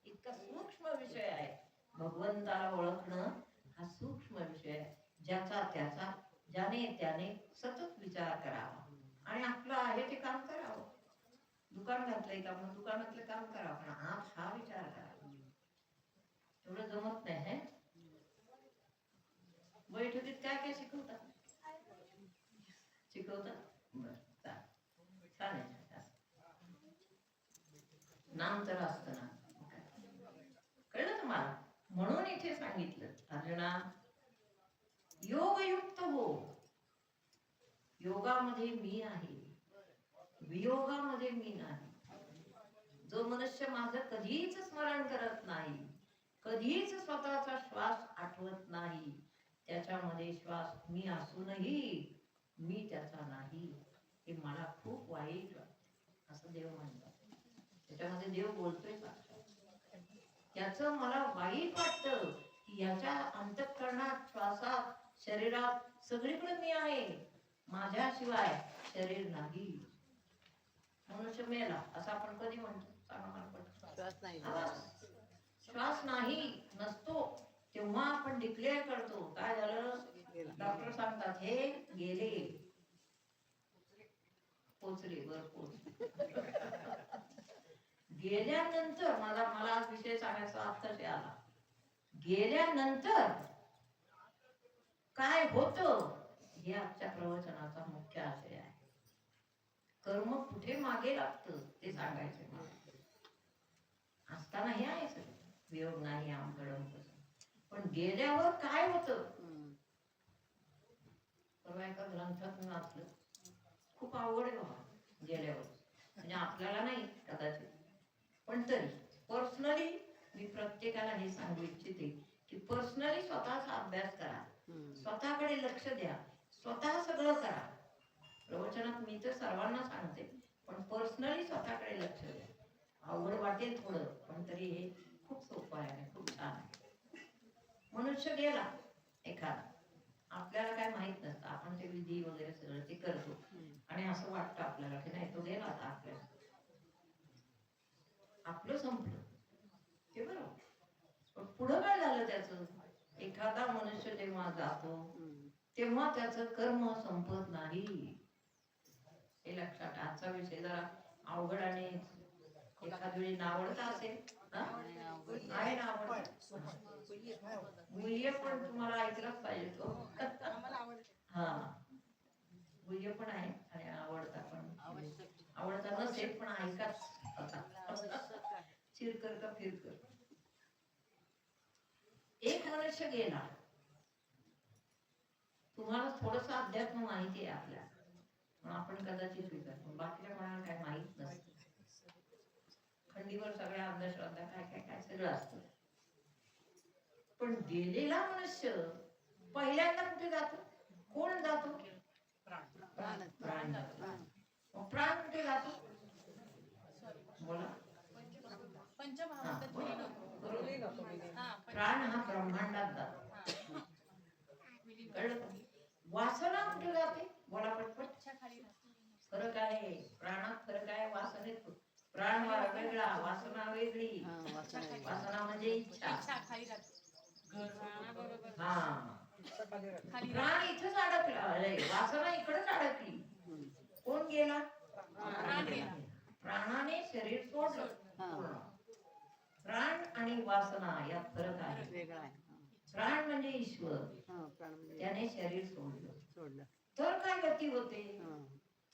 इतका सूक्ष्म विषय आहे. भगवंताला ओळखणं हा सूक्ष्म विषय आहे, ज्याचा त्याचा ज्याने त्याने सतत विचार करावा आणि आपलं आहे ते काम करावं. दुकान घातलंय का, आपण दुकानातलं काम करावं, पण आज हा विचार करावा. एवढं जमत नाही हे. बैठकीत काय काय शिकवतात? बरं, छान आहे. नाम तर असतं ना, कळलं तुम्हाला? म्हणून इथे सांगितलं अर्जुना, योगयुक्त हो. योगामध्ये मी आहे, वियोगामध्ये मी नाही. जो मनुष्य माझं कधीच स्मरण करत नाही, कधीच स्वतःचा श्वास आठवत नाही, त्याच्यामध्ये श्वास मी असूनही मी त्याचा नाही, हे मला खूप वाईट वाटतं, असं देव म्हणतात. त्याच्यामध्ये देव बोलतोय का? त्याचं मला वाईट वाटतं की याच्या अंतःकरणात, श्वासात, शरीरात सगळीकडे मी आहे, माझ्याशिवाय शरीर नाही. मनुष्य मेला असं आपण कधी म्हणतो? श्वास नाही, श्वास नाही नसतो तेव्हा आपण डिक्लेअर करतो काय झालं? डॉक्टर सांगतात हे गेले, पोचले, वर पोचले. गेल्यानंतर मला आज विषय सांगायचा आत्ताच आला. गेल्यानंतर काय होतं हे आजच्या प्रवचनाचा मुख्य आशय आहे. कर्म कुठे मागे लागतं ते सांगायचं मला. असताना हे आहे सगळं, वियोग नाही आमकडं, पण गेल्यावर काय होतं? परवा एका ग्रंथातून वाचलं, खूप आवड आहे बाबा गेल्यावर. म्हणजे आपल्याला नाही कदाचित, पण तरी पर्सनली मी प्रत्येकाला हे सांगू इच्छिते की पर्सनली स्वतःचा अभ्यास करा, स्वतःकडे लक्ष द्या, स्वतः सगळं करा. प्रवचनात मी तर सर्वांना सांगते, पण पर्सनली स्वतःकडे लक्ष द्या. अवघड वाटेल थोडं, पण तरी हे खूप सोपं आहे, खूप छान आहे. मनुष्य गेला एखादा, आपल्याला काय माहित नसतं, आपण ते विधी वगैरे सगळं ते करतो आणि असं वाटतं आपल्याला की नाही तो गेला आता, आपल्याला आपलं संपलं, ते बरोबर. पण पुढं काय झालं त्याचं? एखादा मनुष्य जेव्हा जातो तेव्हा त्याचं कर्म संपत नाही, हे लक्षात. आजचा विषय जरा अवघड आणि एखाद वेळी नावडता असेल आहे ना, मूल्य पण तुम्हाला ऐकलंच पाहिजे तो. हा, गुह्य पण आहे आणि आवडता पण. आवश्यक आवडता नसेल पण ऐकाच आता. आवश्यक आहे. चिरकर का फिरकर. एक मनुष्य गेला. तुम्हाला थोडस अध्यात्म माहिती आहे आपल्या, पण आपण कदाचित विचारतो, बाकीच्या कोणाला काय माहित नसतं. खंडीवर सगळ्या अंधश्रद्धा काय काय काय सगळं असतं. पण गेलेला मनुष्य पहिल्यांदा कुठे जातो? कोण जातो? प्राण जातो. मग प्राण कुठे जातो? बोला. प्राण हा ब्रह्मांडात जातो. कळलं का? वासना कुठे जाते? बोला पटपट. फरक आहे प्राणात, फरक आहे वासनेत. प्राण वेगळा, वासना वेगळी. वासना म्हणजे इच्छा. हा, प्राण इथंच अडकला, वासना इकडेच अडकली. कोण गेला? प्राणाने शरीर सोडलं. प्राण आणि वासना यात फरक आहे. प्राण म्हणजे ईश्वर, त्याने शरीर सोडलं तर काय गती होते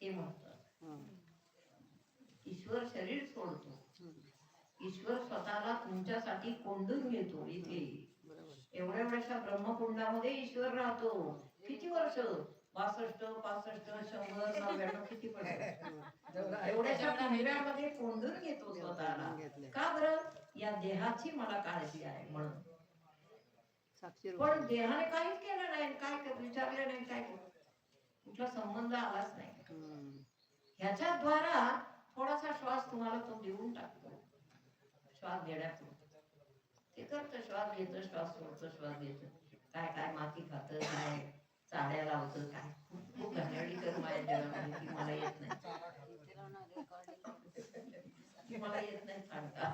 ते म्हणतात. ईश्वर शरीर सोडतो. ईश्वर स्वतःला तुमच्यासाठी कोंडून घेतो. इथे एवढ्या एवढ्याशा ब्रह्मकुंडामध्ये ईश्वर राहतो. किती वर्ष? 65, 65, 100, 99 किती पण. एवढ्याशा पिंजऱ्यामध्ये कोंडून घेतो स्वतःला. का बरं? या देहाची मला काळजी आहे म्हणून. पण देहाने काहीच केलं नाही, काय विचारलं नाही, काय कुठला संबंध आलाच नाही. ह्याच्या द्वारा थोडासा श्वास तुम्हाला तो देऊन टाकतो. श्वास घेण्यापूर्वी ते करतं. श्वास घेतं, श्वास सोडतं, श्वास घेतं. काय काय माती खातं, काय चाड्या लावतं, काय खूप घाणेरडी कर्म आहे जगामध्ये. ती मला येत नाही, ती मला येत नाही सांगता.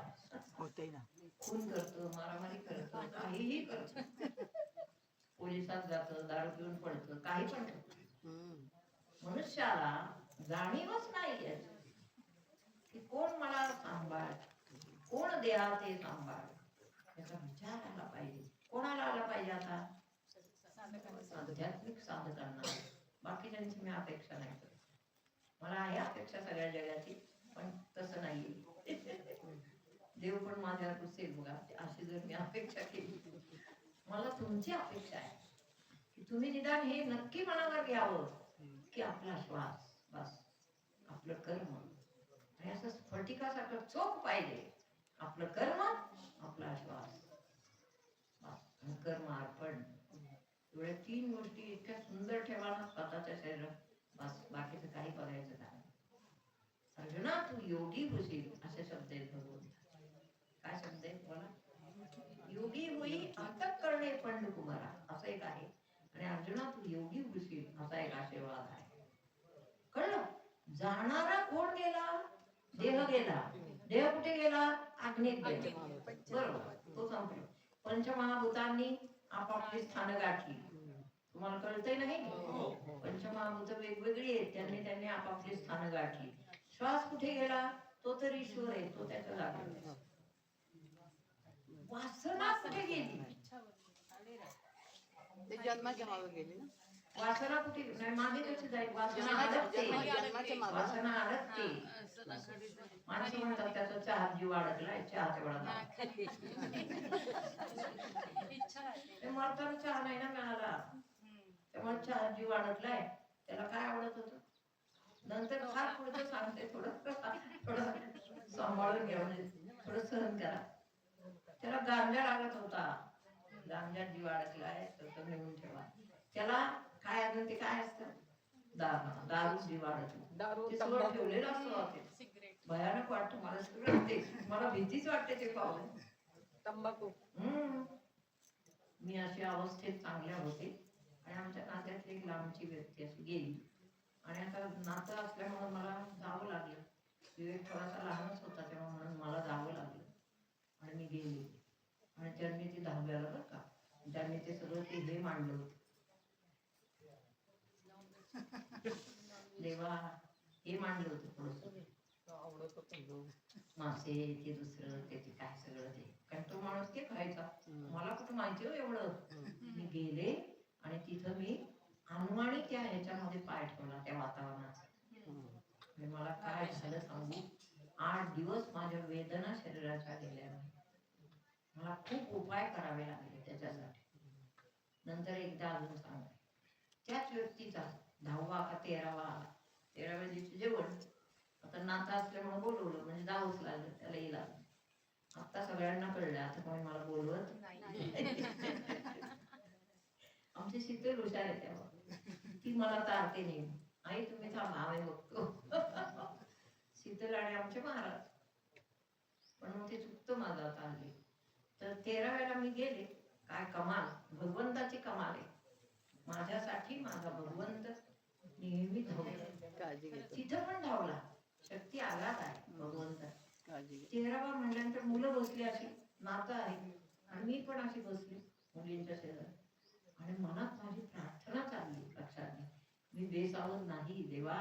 खून करतो, मारामारी करतो, काहीही करतो. पोलिसात जातं, दारू पिऊन पडतं, काही पण करतं. मनुष्याला जाणीवच नाही याची की कोण मला सांभाळ, कोण देहाचे सांभाळ. याचा विचार आला पाहिजे. कोणाला आला पाहिजे? आता आध्यात्मिक साधकांना. बाकीच्यांची मी अपेक्षा नाही करत. मला आहे अपेक्षा सगळ्या जगाची, पण तसं नाहीये. देव पण माझ्यावर रुसेल बघा अशी जर मी अपेक्षा केली. मला तुमची अपेक्षा आहे की तुम्ही निदान हे नक्की मनावर घ्यावं की आपला श्वास बस, आपलं कर्म. आणि असं स्फटिकासारखं चोख पाहिजे. आपलं कर्म, आपला श्वास, कर्म अर्पण. एवढ्या 3 गोष्टी इतक्या सुंदर ठेवा ना स्वतःच्या शरीरात, बस बाकीचं काही बघायचं नाही. अर्जुना तू योगी होशील असे शब्द आहेत भगवंत. काय शब्द आहेत बोला? योगी होई अंतःकरणे पंड कुमारा असं एक आहे. आणि अर्जुना तू योगी होशील असा एक आशीर्वाद आहे. कळलं? जाणारा कोण गेला? देह गेला. देह कुठे गेला? अग्नीत गेला. बरोबर, तो संपला. पंचमहाभूतांनी आपापली स्थानं गाठली. तुम्हाला कळतंय नाही? पंचमहाभूत वेगवेगळी आहेत, त्यांनी आपापली स्थानं गाठली. श्वास कुठे गेला? तो तर ईश्वर आहे, तो त्याच्या जागेवर. वासना कुठे गेली? ते जन्माच्या मागे गेली ना. वासना कुठे नाही, मागे कशी जाईल? वासना अडकते. वासना अडकते. माणसं म्हणतात त्याचा चहा जीव अडकलाय, चहा तेवढा मरताना चहा नाही ना मिळाला, त्यामुळे चहा जीव अडकलाय. त्याला काय आवडत होतं? नंतर फार पुढचं सांगते, थोडं सांभाळून घ्या, थोडं सहन करा. त्याला गांजा लागत होता, गांजात जीव अडकलाय तर तो नेऊन ठेवा. त्याला काय अजून ते काय असतं? दारू जीव अडकला, ते सगळं ठेवलेलं असतं. भयानक वाटतं मला सगळं ते, मला भीतीच वाटते ते पाहून. तंबाखू. मी अशा अवस्थेत चांगल्या होते आणि आमच्या नात्यातली एक लांबची व्यक्ती अशी गेली. आणि आता नातं असल्यामुळे मला जावं लागलं. विवेक थोडासा लहानच होता तेव्हा, म्हणून मला जावं लागलं आणि मी गेले. आणि त्यांनी ते 10व्याला बरं का, त्यांनी ते सगळं ते हे मांडलं होतं. देवा हे मांडलं होतं थोडंसं मासे ते दुसरं ते काय सगळं ते, कारण तो माणूस ते खायचा. मला कुठं माहिती हो एवढं. मी गेले आणि तिथं मी अनवाणी त्या ह्याच्यामध्ये पाय ठेवला त्या वातावरणात. आणि मला काय झालं सांगू, 8 दिवस माझ्या वेदना शरीराच्या गेल्या नाही. मला खूप उपाय करावे लागले त्याच्यासाठी. नंतर एकदा अजून सांगा, त्याच व्यक्तीचा 10वा का 13व्या दिवशी जेवण. आता नाता असल्यामुळे बोलवलं म्हणजे जावंच लागलं, त्याला येईल. आता सगळ्यांना कळलं, आता कोणी मला बोलवत आमची शीतल हुशार आहे तेव्हा, ती मला तारते नाही, आई तुम्ही थांबा आम्ही बघतो. शीतल आणि आमचे महाराज. पण मग ते चुकतं माझं आता हल्ली. तर 13व्याला मी गेले. काय कमाल, भगवंताची कमाल आहे. माझ्यासाठी माझा भगवंत नेहमी धावतो, काळजी घेतो. तिथं पण धावला. शक्ती आलाच आहे भगवंत. काळजी घेतो. 13वा म्हटल्यानंतर मुलं बसली अशी, नातं आहे, आणि मी पण अशी बसली मुलींच्या शेजारी. आणि मनात माझी प्रार्थना चालली. लक्षात घ्या, मी बेसावध नाही देवा,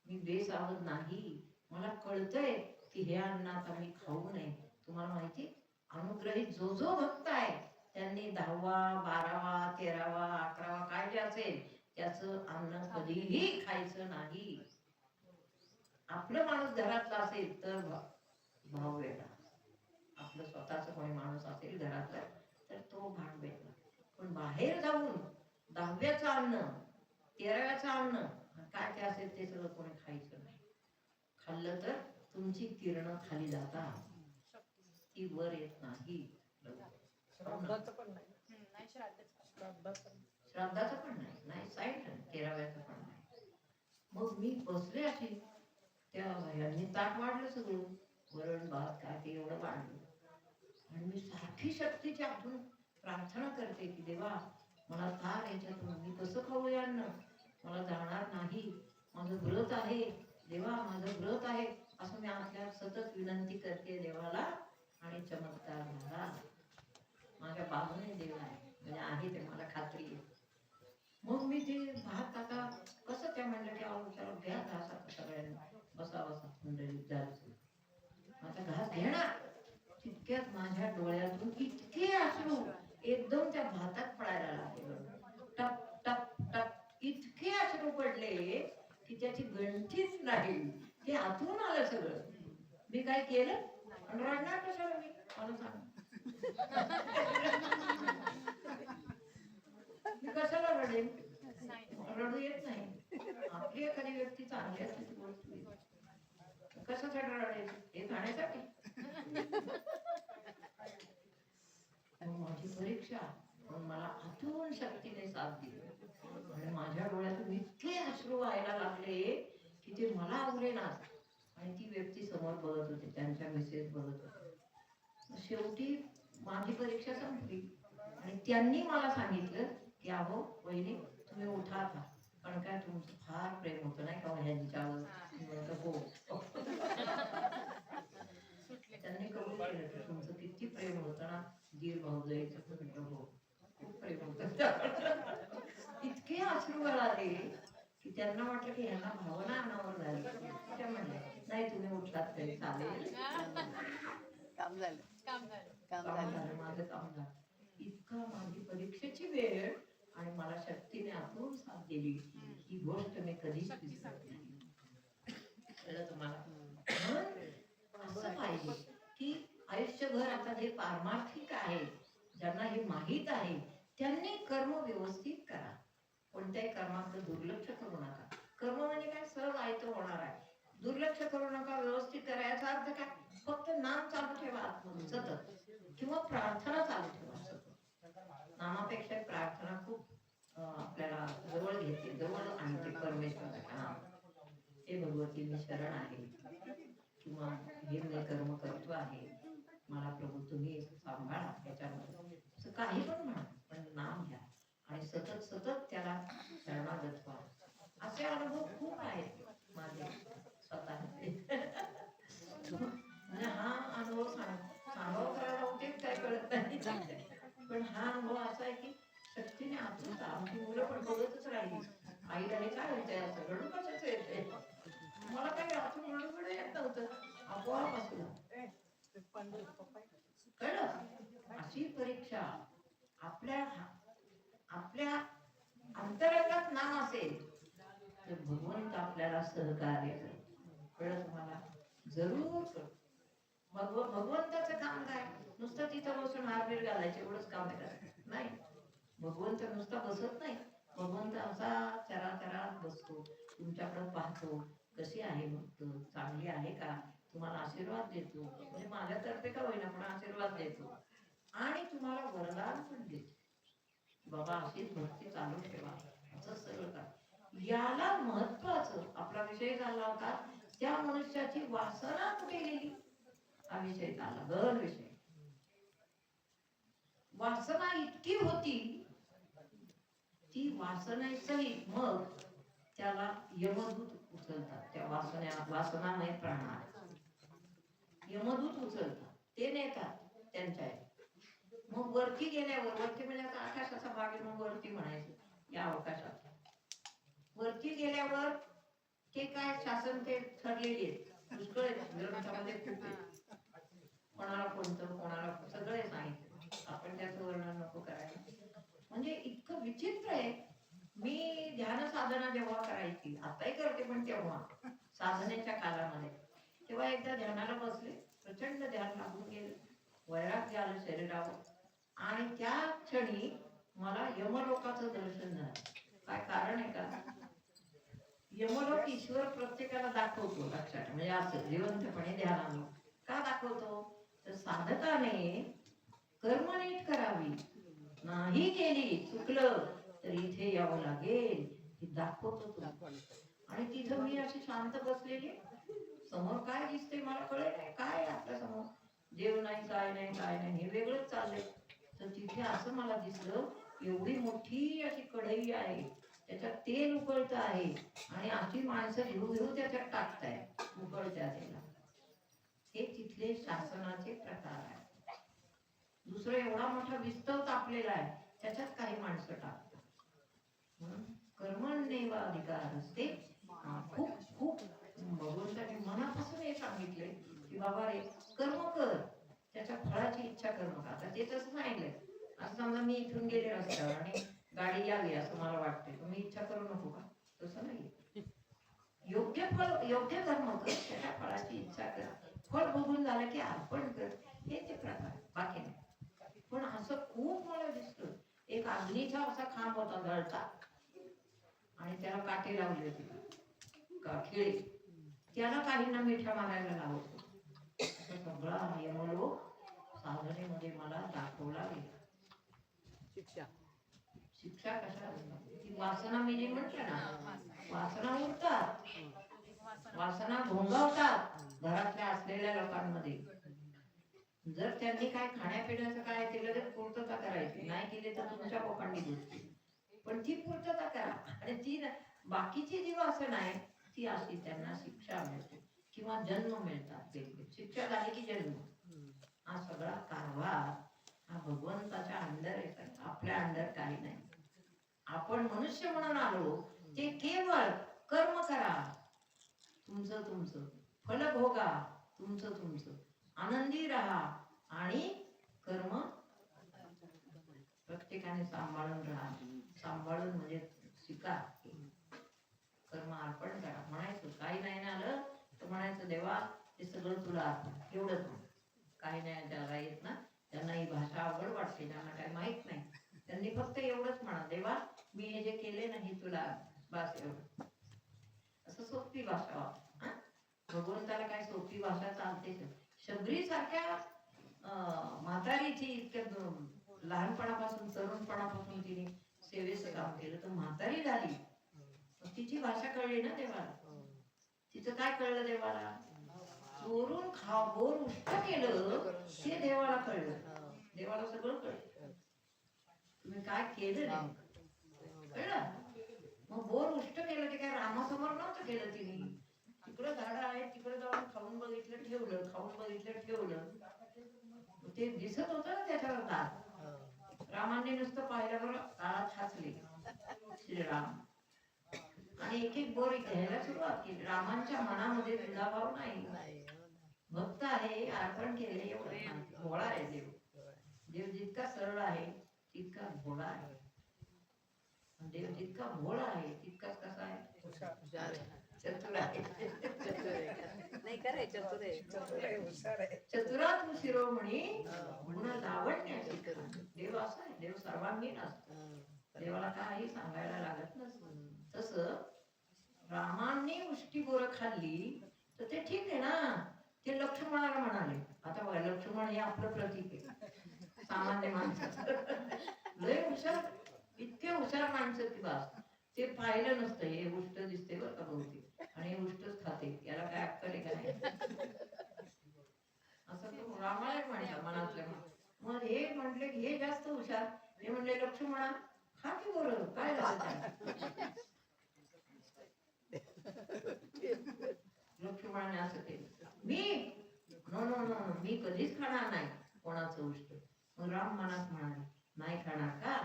मी बेसावध नाही. मला कळतंय की हे अन्न आता मी खाऊ नये. तुम्हाला माहिती, अनुग्रहित जो जो भक्त आहे त्यांनी 10वा 12वा 13वा 11वा काय जे असेल त्याचं अन्न कधीही खायचं नाही. आपलं माणूस घरातला असेल तर भाव वेगळा, आपलं स्वतःच कोणी माणूस असेल घरातला तर तो भाग वेगळा. पण बाहेर जाऊन 10व्याचं अन्न 13व्याचं अन्न काय काय असेल ते सगळं कोणी खायचं नाही. खाल्लं तर तुमची किरणं खाली जातात, ती वर येत नाही. श्राद्धाचं पण नाही, साईड 13व्याचं पण नाही. मग मी बसले अशी, त्या यांनी ताट वाढलं सगळं, वरण भात काय ते एवढं वाढलं. आणि मी सारखी शक्तीची आतून प्रार्थना करते की देवा मला फार याच्यातून, मी कसं खाऊ अन्न, मला जाणार नाही, माझं व्रत आहे देवा, माझं व्रत आहे, असं मी आपल्या सतत विनंती करते देवाला. आणि चमत्कार झाला. माझ्या बाजूने देव आहे, म्हणजे आहे ते मला खात्री आहे. मग मी ते भात आता कसं त्या म्हणलं की अहो चला घ्या घास, आता सगळ्यांना बसा बसा मंडळीत जायचं, आता घास घेणार. तितक्यात माझ्या डोळ्यातून इतके अश्रू एकदम त्या भातात पडायला लागले. टप टप टप इतके अश्रू पडले की त्याची गणतीच नाही. ते आतून आलं सगळं. मी काय केलं आणि रडणार कशाला मी, मला सांग. मी कशाला रडेन, रडू येत नाही. आपली एखादी व्यक्ती चांगली असते ती गोष्ट कशासाठी रडायची, हे खाण्यासाठी. माझी परीक्षा, पण मला आतून शक्तीने साथ दिली. आणि माझ्या डोळ्यातून इतके अश्रू व्हायला लागले की ते मला आवरेनाच. आणि ती व्यक्ती समोर बघत होती, त्यांच्या मिसेस बघत होते. शेवटी माझी परीक्षा संपली आणि त्यांनी मला सांगितलं की अहो वहिनी तुम्ही उठा आता, कारण काय तुमचं फार प्रेम होतं नाही का ह्यांच्यावर. हो, त्यांनी कबूल केलं की तुमचं किती प्रेम होतं ना दीर भाऊजाईचं. म्हटलं हो, खूप प्रेम होतं. इतके अश्रू गळाले की त्यांना वाटलं की ह्यांना भावना अनावर झाली. त्या म्हणल्या नाही तुम्ही उठलात तरी चालेल. काम झालं. काम झालं, माझं काम झालं. इतका माझी परीक्षेची वेळ आणि मला शक्तीने आतून साथ दिली, ही गोष्ट मी कधीच विसरत नाही. कळलं तुम्हाला? असं पाहिजे की आयुष्यभर आता जे पारमार्थिक आहे, ज्यांना हे माहीत आहे, त्यांनी कर्म व्यवस्थित करा. कोणत्याही कर्माकडे दुर्लक्ष करू नका. कर्म म्हणजे काय, सहज आयतं होणार आहे. दुर्लक्ष करू नका, व्यवस्थित करा. याचा अर्थ काय, फक्त नाम चालू ठेवा आतमधून सतत, किंवा प्रार्थना चालू ठेवा सतत. नामापेक्षा प्रार्थना खूप आपल्याला जवळ घेते, जवळ आणते परमेश्वराच्या नाम. हे भगवती मी शरण आहे, किंवा हे मी कर्म करतो आहे, मला प्रभू तुम्ही सांभाळा. त्याच्यामध्ये असं काही पण म्हणा, पण नाम घ्या आणि सतत सतत त्याला शरणागत व्हा. असे अनुभव खूप आहेत माझे स्वतः. म्हणजे हा अनुभव सांगावं करायला होते काय कळत नाही. पण हा अनुभव असा आहे की शक्तीने आतून आमची मुलं पण बघतच राहिली. आईला हे काय होतंय, असं रडू कशाच येते. मला काही आतून रडू येत नव्हतं, आपोआप असलं. कळलं? अशी परीक्षा आपल्या अंतरंगात नाम असेल तर भगवंत आपल्याला सहकार्य करतो. कळलं तुम्हाला? जरूर करतो. भगवंताचं काम काय? नुसतं तिथं बसून हारबीर घालायचे एवढंच काम नाही. भगवंत नुसता बसत नाही. भगवंत असा चराचरात बसतो, तुमच्याकडे पाहतो, कशी आहे भक्त, चांगली आहे का, तुम्हाला आशीर्वाद देतो, म्हणजे माझ्यातर्फे का होईना पण आशीर्वाद देतो आणि तुम्हाला वरदान पण देतो. बाबा अशीच भक्ती चालू ठेवा, असं सगळं का. याला महत्वाचं आपला विषय झाला होता त्या मनुष्याची वासना कुठे गेली हा विषय झाला. गहन विषय. वासना इतकी होती, ती वासनेसहित मग त्याला यमदूत उचलतात. त्या वासनामय प्राणाला यमदूत उचलतात, ते नेतात त्यांच्या. मग वरती गेल्यावर, वरती म्हणजे आता आकाशाचा भाग आहे, मग वरती म्हणायचं या अवकाशात. वरती गेल्यावर ते काय शासन ते ठरलेले आहेत, पुष्कळ ग्रंथामध्ये खूप आहे, कोणाला कोणतं कोणाला सगळे सांगितलं. आपण त्याचं वर्णन नको करायला. म्हणजे इतकं विचित्र आहे. मी ध्यान साधना जेव्हा करायची, आताही करते, पण तेव्हा साधनेच्या कालामध्ये, तेव्हा एकदा ध्यानाला बसले, प्रचंड ध्यान लागून गेले, वैराग्य आलं शरीरावर आणि त्या क्षणी मला यमलोकाचं दर्शन झालं. काय कारण आहे का? यमलोक ईश्वर प्रत्येकाला दाखवतो, लक्षात. म्हणजे असं जिवंतपणे ध्यानानं का दाखवतो? तर साधकाने कर्म नीट करावी, नाही केली, चुकलं तर इथे यावं लागेल हे दाखवतो तो. आणि तिथं मी अशी शांत बसलेली, समोर काय दिसते मला कळलं नाही, काय आपल्या समोर देव नाही, काय नाही, काय नाही, हे वेगळंच चाललंय. तर तिथे असं मला दिसलं, एवढी मोठी अशी कढई आहे, त्याच्यात तेल उकळत आहे आणि अशी माणसं घेऊ घेऊ त्याच्यात टाकताय उकळत्या तेला. हे तिथले शासनाचे प्रकार आहे. दुसरं एवढा मोठा विस्तव तापलेला आहे, त्याच्यात काही माणसं टाकतात. म्हणून कर्मण्येव अधिकार असते. खूप खूप भगवंताने मनापासून हे सांगितले की बाबा रे, कर्म कर, त्याच्या फळाची इच्छा करू नका. आता ते तसं सांगितलंय. असं समजा मी इथून गेले रस्त्यावर आणि गाडी यावी असं मला वाटते, तर मी इच्छा करू नको का? तसं नाही. योग्य फळ, योग्य कर्म कर, त्याच्या फळाची इच्छा कर, फळ बघून झालं की अर्पण कर, हे ते प्रकार, बाकी नाही. पण असं खूप मला दिसलं. एक अग्नीचा असा खांब होता जळता आणि त्याला काटे लावले होते, खिळे, त्याला काहींना मिठ्या मारायला लावत होते. असं सगळा यमलोक साधनेमध्ये मला दाखवला गेला. शिक्षा कशा? ती वासना मी म्हटलं ना, वासना उठतात, वासना भोंगावतात घरातल्या असलेल्या लोकांमध्ये. जर त्यांनी काय खाण्यापिण्याचं काय ते लगेच पूर्तता करायची, नाही केली तर तुमच्या पोकांडी गोष्टी, पण ती पूर्तता करा. आणि ती बाकीची जी वासना आहे ती अशी त्यांना शिक्षा मिळते किंवा जन्म मिळतात. शिक्षा झाली की जन्म. हा सगळा कारभार हा भगवंताच्या अंडर आहे, आपल्या अंडर काही नाही. आपण मनुष्य म्हणून आलो ते केवळ कर्म करा, तुमचं तुमचं फल भोगा, तुमचं तुमचं आनंदी राहा आणि कर्म प्रत्येकाने सांभाळून राहा. सांभाळून म्हणजे शिका, कर्म अर्पण करा. म्हणायचं काही नाही ना आलं तर म्हणायचं देवा ते सगळं तुला अर्पण. एवढंच काही नाही. ज्याला येत ना, त्यांना ही भाषा अवघड वाटते, ज्यांना काही माहित नाही, त्यांनी फक्त एवढंच म्हणा, देवा मी हे जे केले नाही तुला बस एवढं. असं सोपी भाषा. भगवंताला काय सोपी भाषा चालते? शबरी सारख्या म्हातारीची इतक्या लहानपणापासून तरुणपणापासून तिने सेवेचं काम केलं, तर म्हातारी झाली, तिची भाषा कळली ना देवाला. तिचं काय कळलं देवाला? चोरून बोर उष्ट केलं ते देवाला कळलं. देवाला सगळं कळलं, तुम्ही काय केलं नाही कळलं. मग बोर उष्ट केलं ते काय रामासमोर नव्हतं केलं तिने. तिकडं झाडं आहे, तिकडे जाऊन खाऊन बघितलं ठेवलं, खाऊन बघितलं ठेवलं, ते दिसत होतं ना त्याच्यावर दात. रामाने नुसतं पाहिल्यावर दात हसले श्रीराम आणि एक एक बोर घ्यायला सुरुवात केली. रामांच्या मनामध्ये दुधाभाव नाही, भक्त आहे, अर्पण केले एवढं. भोळा आहे देव. देव जितका सरळ आहे तितका भोळा आहे. देव जितका भोळा आहे तितकाच कसा आहे, हुशार आहे. चतुर आहे. चतुर आहे. नाही खरंय, चतुर आहे. चतुरात शिरोमणी हा. गुण लावण्याची खाण. देव असा आहे, देव सर्वांगीण असतो. देवाला काही सांगायला लागत नसतं. तसं रामांनी उष्टी बोरं खाल्ली तर ते ठीक आहे ना, ते लक्ष्मणाला म्हणाले. आता बघा, लक्ष्मण हे आपलं प्रतीक आहे सामान्य माणसाचं. लय हुशार, इतके हुशार माणसं की बस. ते पाहिलं नसतं, हे उष्ट दिसते बरं का बहुतेक, आणि हे उष्टच खाते, याला काय अक्कल आहे का नाही, असं तो रामाला म्हटलं मनातल्या मनात. मग हे म्हटले की हे जास्त हुशार, हे म्हणले लक्ष्मणा खा की बरं, काय झालं त्याला. लक्ष्मणाने असं केलं, मी नो नो नो नो, मी कधीच खाणार नाही कोणाचं उष्ट. मग राम मनात म्हणाले, नाही खाणार का,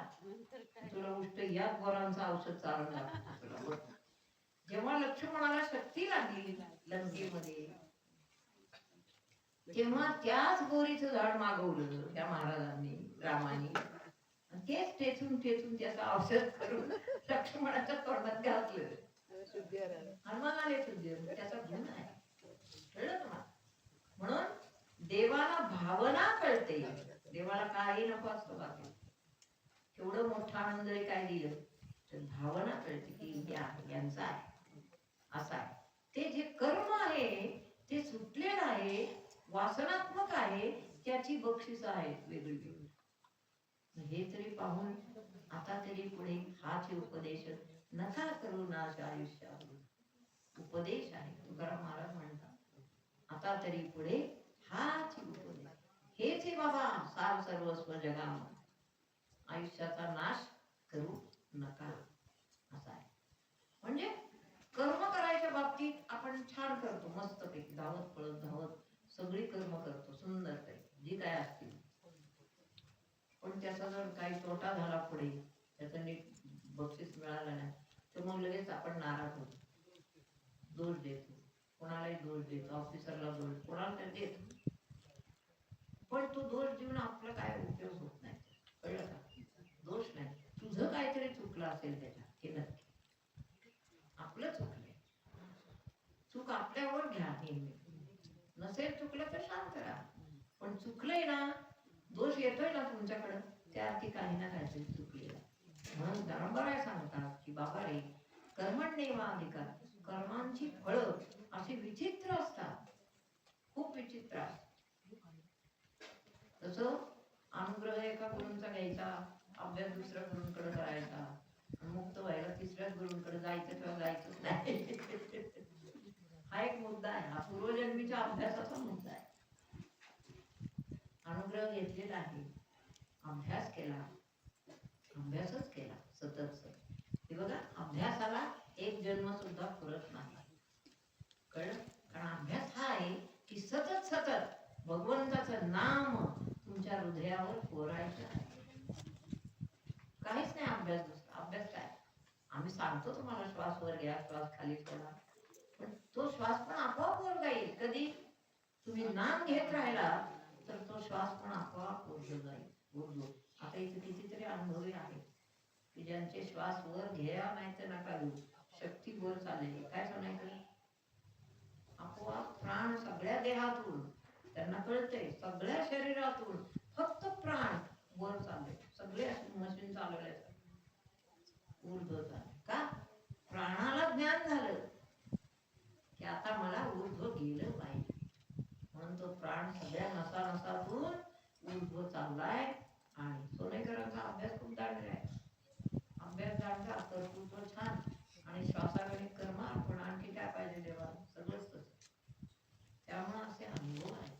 तुला उष्ट याच बोरांचं औषध चालून लागतं. जेव्हा लक्ष्मणाला शक्ती लागली लंकेमध्ये, तेव्हा त्याच बोरीचं झाड मागवलं त्या महाराजांनी, रामानी. तेच ठेचून ठेचून त्याचं औषध करून लक्ष्मणाच्या तोंडात घातलं. हनुमानाला शुद्धी, त्याचा गुण आहे, कळलं तुम्हाला. म्हणून देवाला भावना कळते, देवाला काही नको असतो बाकी. एवढं मोठं आनंद काय दिलं तर भावना कळते की हे आहे, यांचं आहे, असं आहे. ते जे कर्म आहे ते सुटलेलं आहे, वासनात्मक आहे, त्याची बक्षिसं आहेत वेगळी वेगळी. हे तरी पाहून आता तरी पुढे हाच उपदेश नका करू नाश आयुष्यात. उपदेश आहे, तुकाराम महाराज म्हणतात, आता तरी पुढे हाच उपदेश. हेच आहे बाबा सार सर्वस्व जगामध्ये. आयुष्याचा नाश करू नका, असा आहे. म्हणजे कर्म करायच्या बाबतीत आपण छान करतो, मस्तपैकी धावत पळत धावत सगळी कर्म करतो सुंदर पैकी जी काय असतील. पण त्याचा जर काही तोटा झाला पुढे, त्याचं नीट बक्षीस मिळालं नाही, तर मग लगेच आपण नाराज होतो, दोष देतो, कोणालाही दोष देतो, ऑफिसरला दोष, कोणाला तर देतो. पण तो दोष देऊन आपला काय उपयोग होत नाही, कळलं का. दोष नाही, तुझं काहीतरी चुकलं असेल त्याच्यात, हे नक्की आपलं चुकलंय. चूक आपल्यावर घ्या नेहमी, नसेल चुकलं तर शांत राहा. पण चुकलंय ना, दोष येतोय ना तुमच्याकडं, त्या अर्थी काही ना काहीतरी चुकलेलं. म्हणून धर्मराय सांगतात की बाबा रे, कर्मण्येवाधिकार, कर्मांची फळं अशी विचित्र असतात, खूप विचित्र असतात. तसं अनुग्रह एका गुरूंचा घ्यायचा, अभ्यास दुसऱ्या गुरूंकडे करायचा, मुक्त व्हायला तिसऱ्याच गुरूंकडे जायचं किंवा जायचंच नाही. हा एक मुद्दा आहे, हा पूर्वजन्मीच्या अभ्यासाचा मुद्दा आहे. अनुग्रह घेतलेला आहे, अभ्यास केला, अभ्यासच केला सतत. हे बघा, अभ्यासाला एक जन्म सुद्धा पुरत नाही, कळलं. कारण अभ्यास हा आहे की सतत सतत भगवंताचं नाम तुमच्या हृदयावर कोरायचं आहे. काहीच नाही अभ्यास दुसरा. अभ्यास काय, आम्ही सांगतो तुम्हाला श्वास वर घ्या, श्वास खाली सोडा, पण तो श्वास पण आपोआप वर जाईल. कधी तुम्ही नाम घेत राहिला तर तो श्वास पण आपोआप वर जाईल. आता इथे कितीतरी अनुभवी आहे की ज्यांचे श्वास वर घ्या नाही तर नका घेऊ, शक्ती वर चाललेली. काय सांगायचं, आपोआप प्राण सगळ्या देहातून, त्यांना कळतंय सगळ्या शरीरातून फक्त प्राण वर चालले. सगळे मशीन चालवले, ऊर्ध्व चालले. का, प्राणाला ज्ञान झालं की आता मला ऊर्ध्व गेलं पाहिजे, म्हणून तो प्राण सगळ्या नसा नसातून ऊर्ध्व चाललाय. आणि सोनेकरांचा अभ्यास खूप दांडगा आहे, अभ्यास दांडगा, कर्तृत्व छान, आणि श्वासाकडे कर्म अर्पण, आणखी काय पाहिजे देवाला, सगळंच तसं. त्यामुळे असे अनुभव आहेत.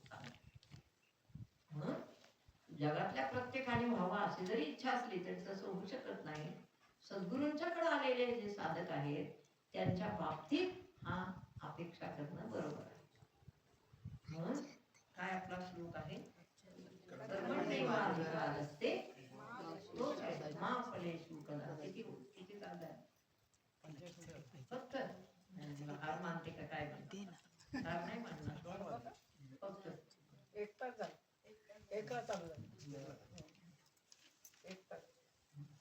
म्हणून जगातल्या प्रत्येकाने व्हावा अशी जरी इच्छा असली तरी तसं होऊ शकत नाही. सद्गुरूंच्याकडे आलेले जे साधक आहेत त्यांच्या बाबतीत हा अपेक्षा करणं बरोबर आहे. म्हणून काय आपला श्लोक आहे, कर्मण्येवाधिकारस्ते तोच आहे, मा फलेषु कदाचित्. किती चाललंय फक्त, हार मानते का काय म्हणते, हार नाही मानणार, फक्त एक तास झाला, एकला चालू झालं, एक तास,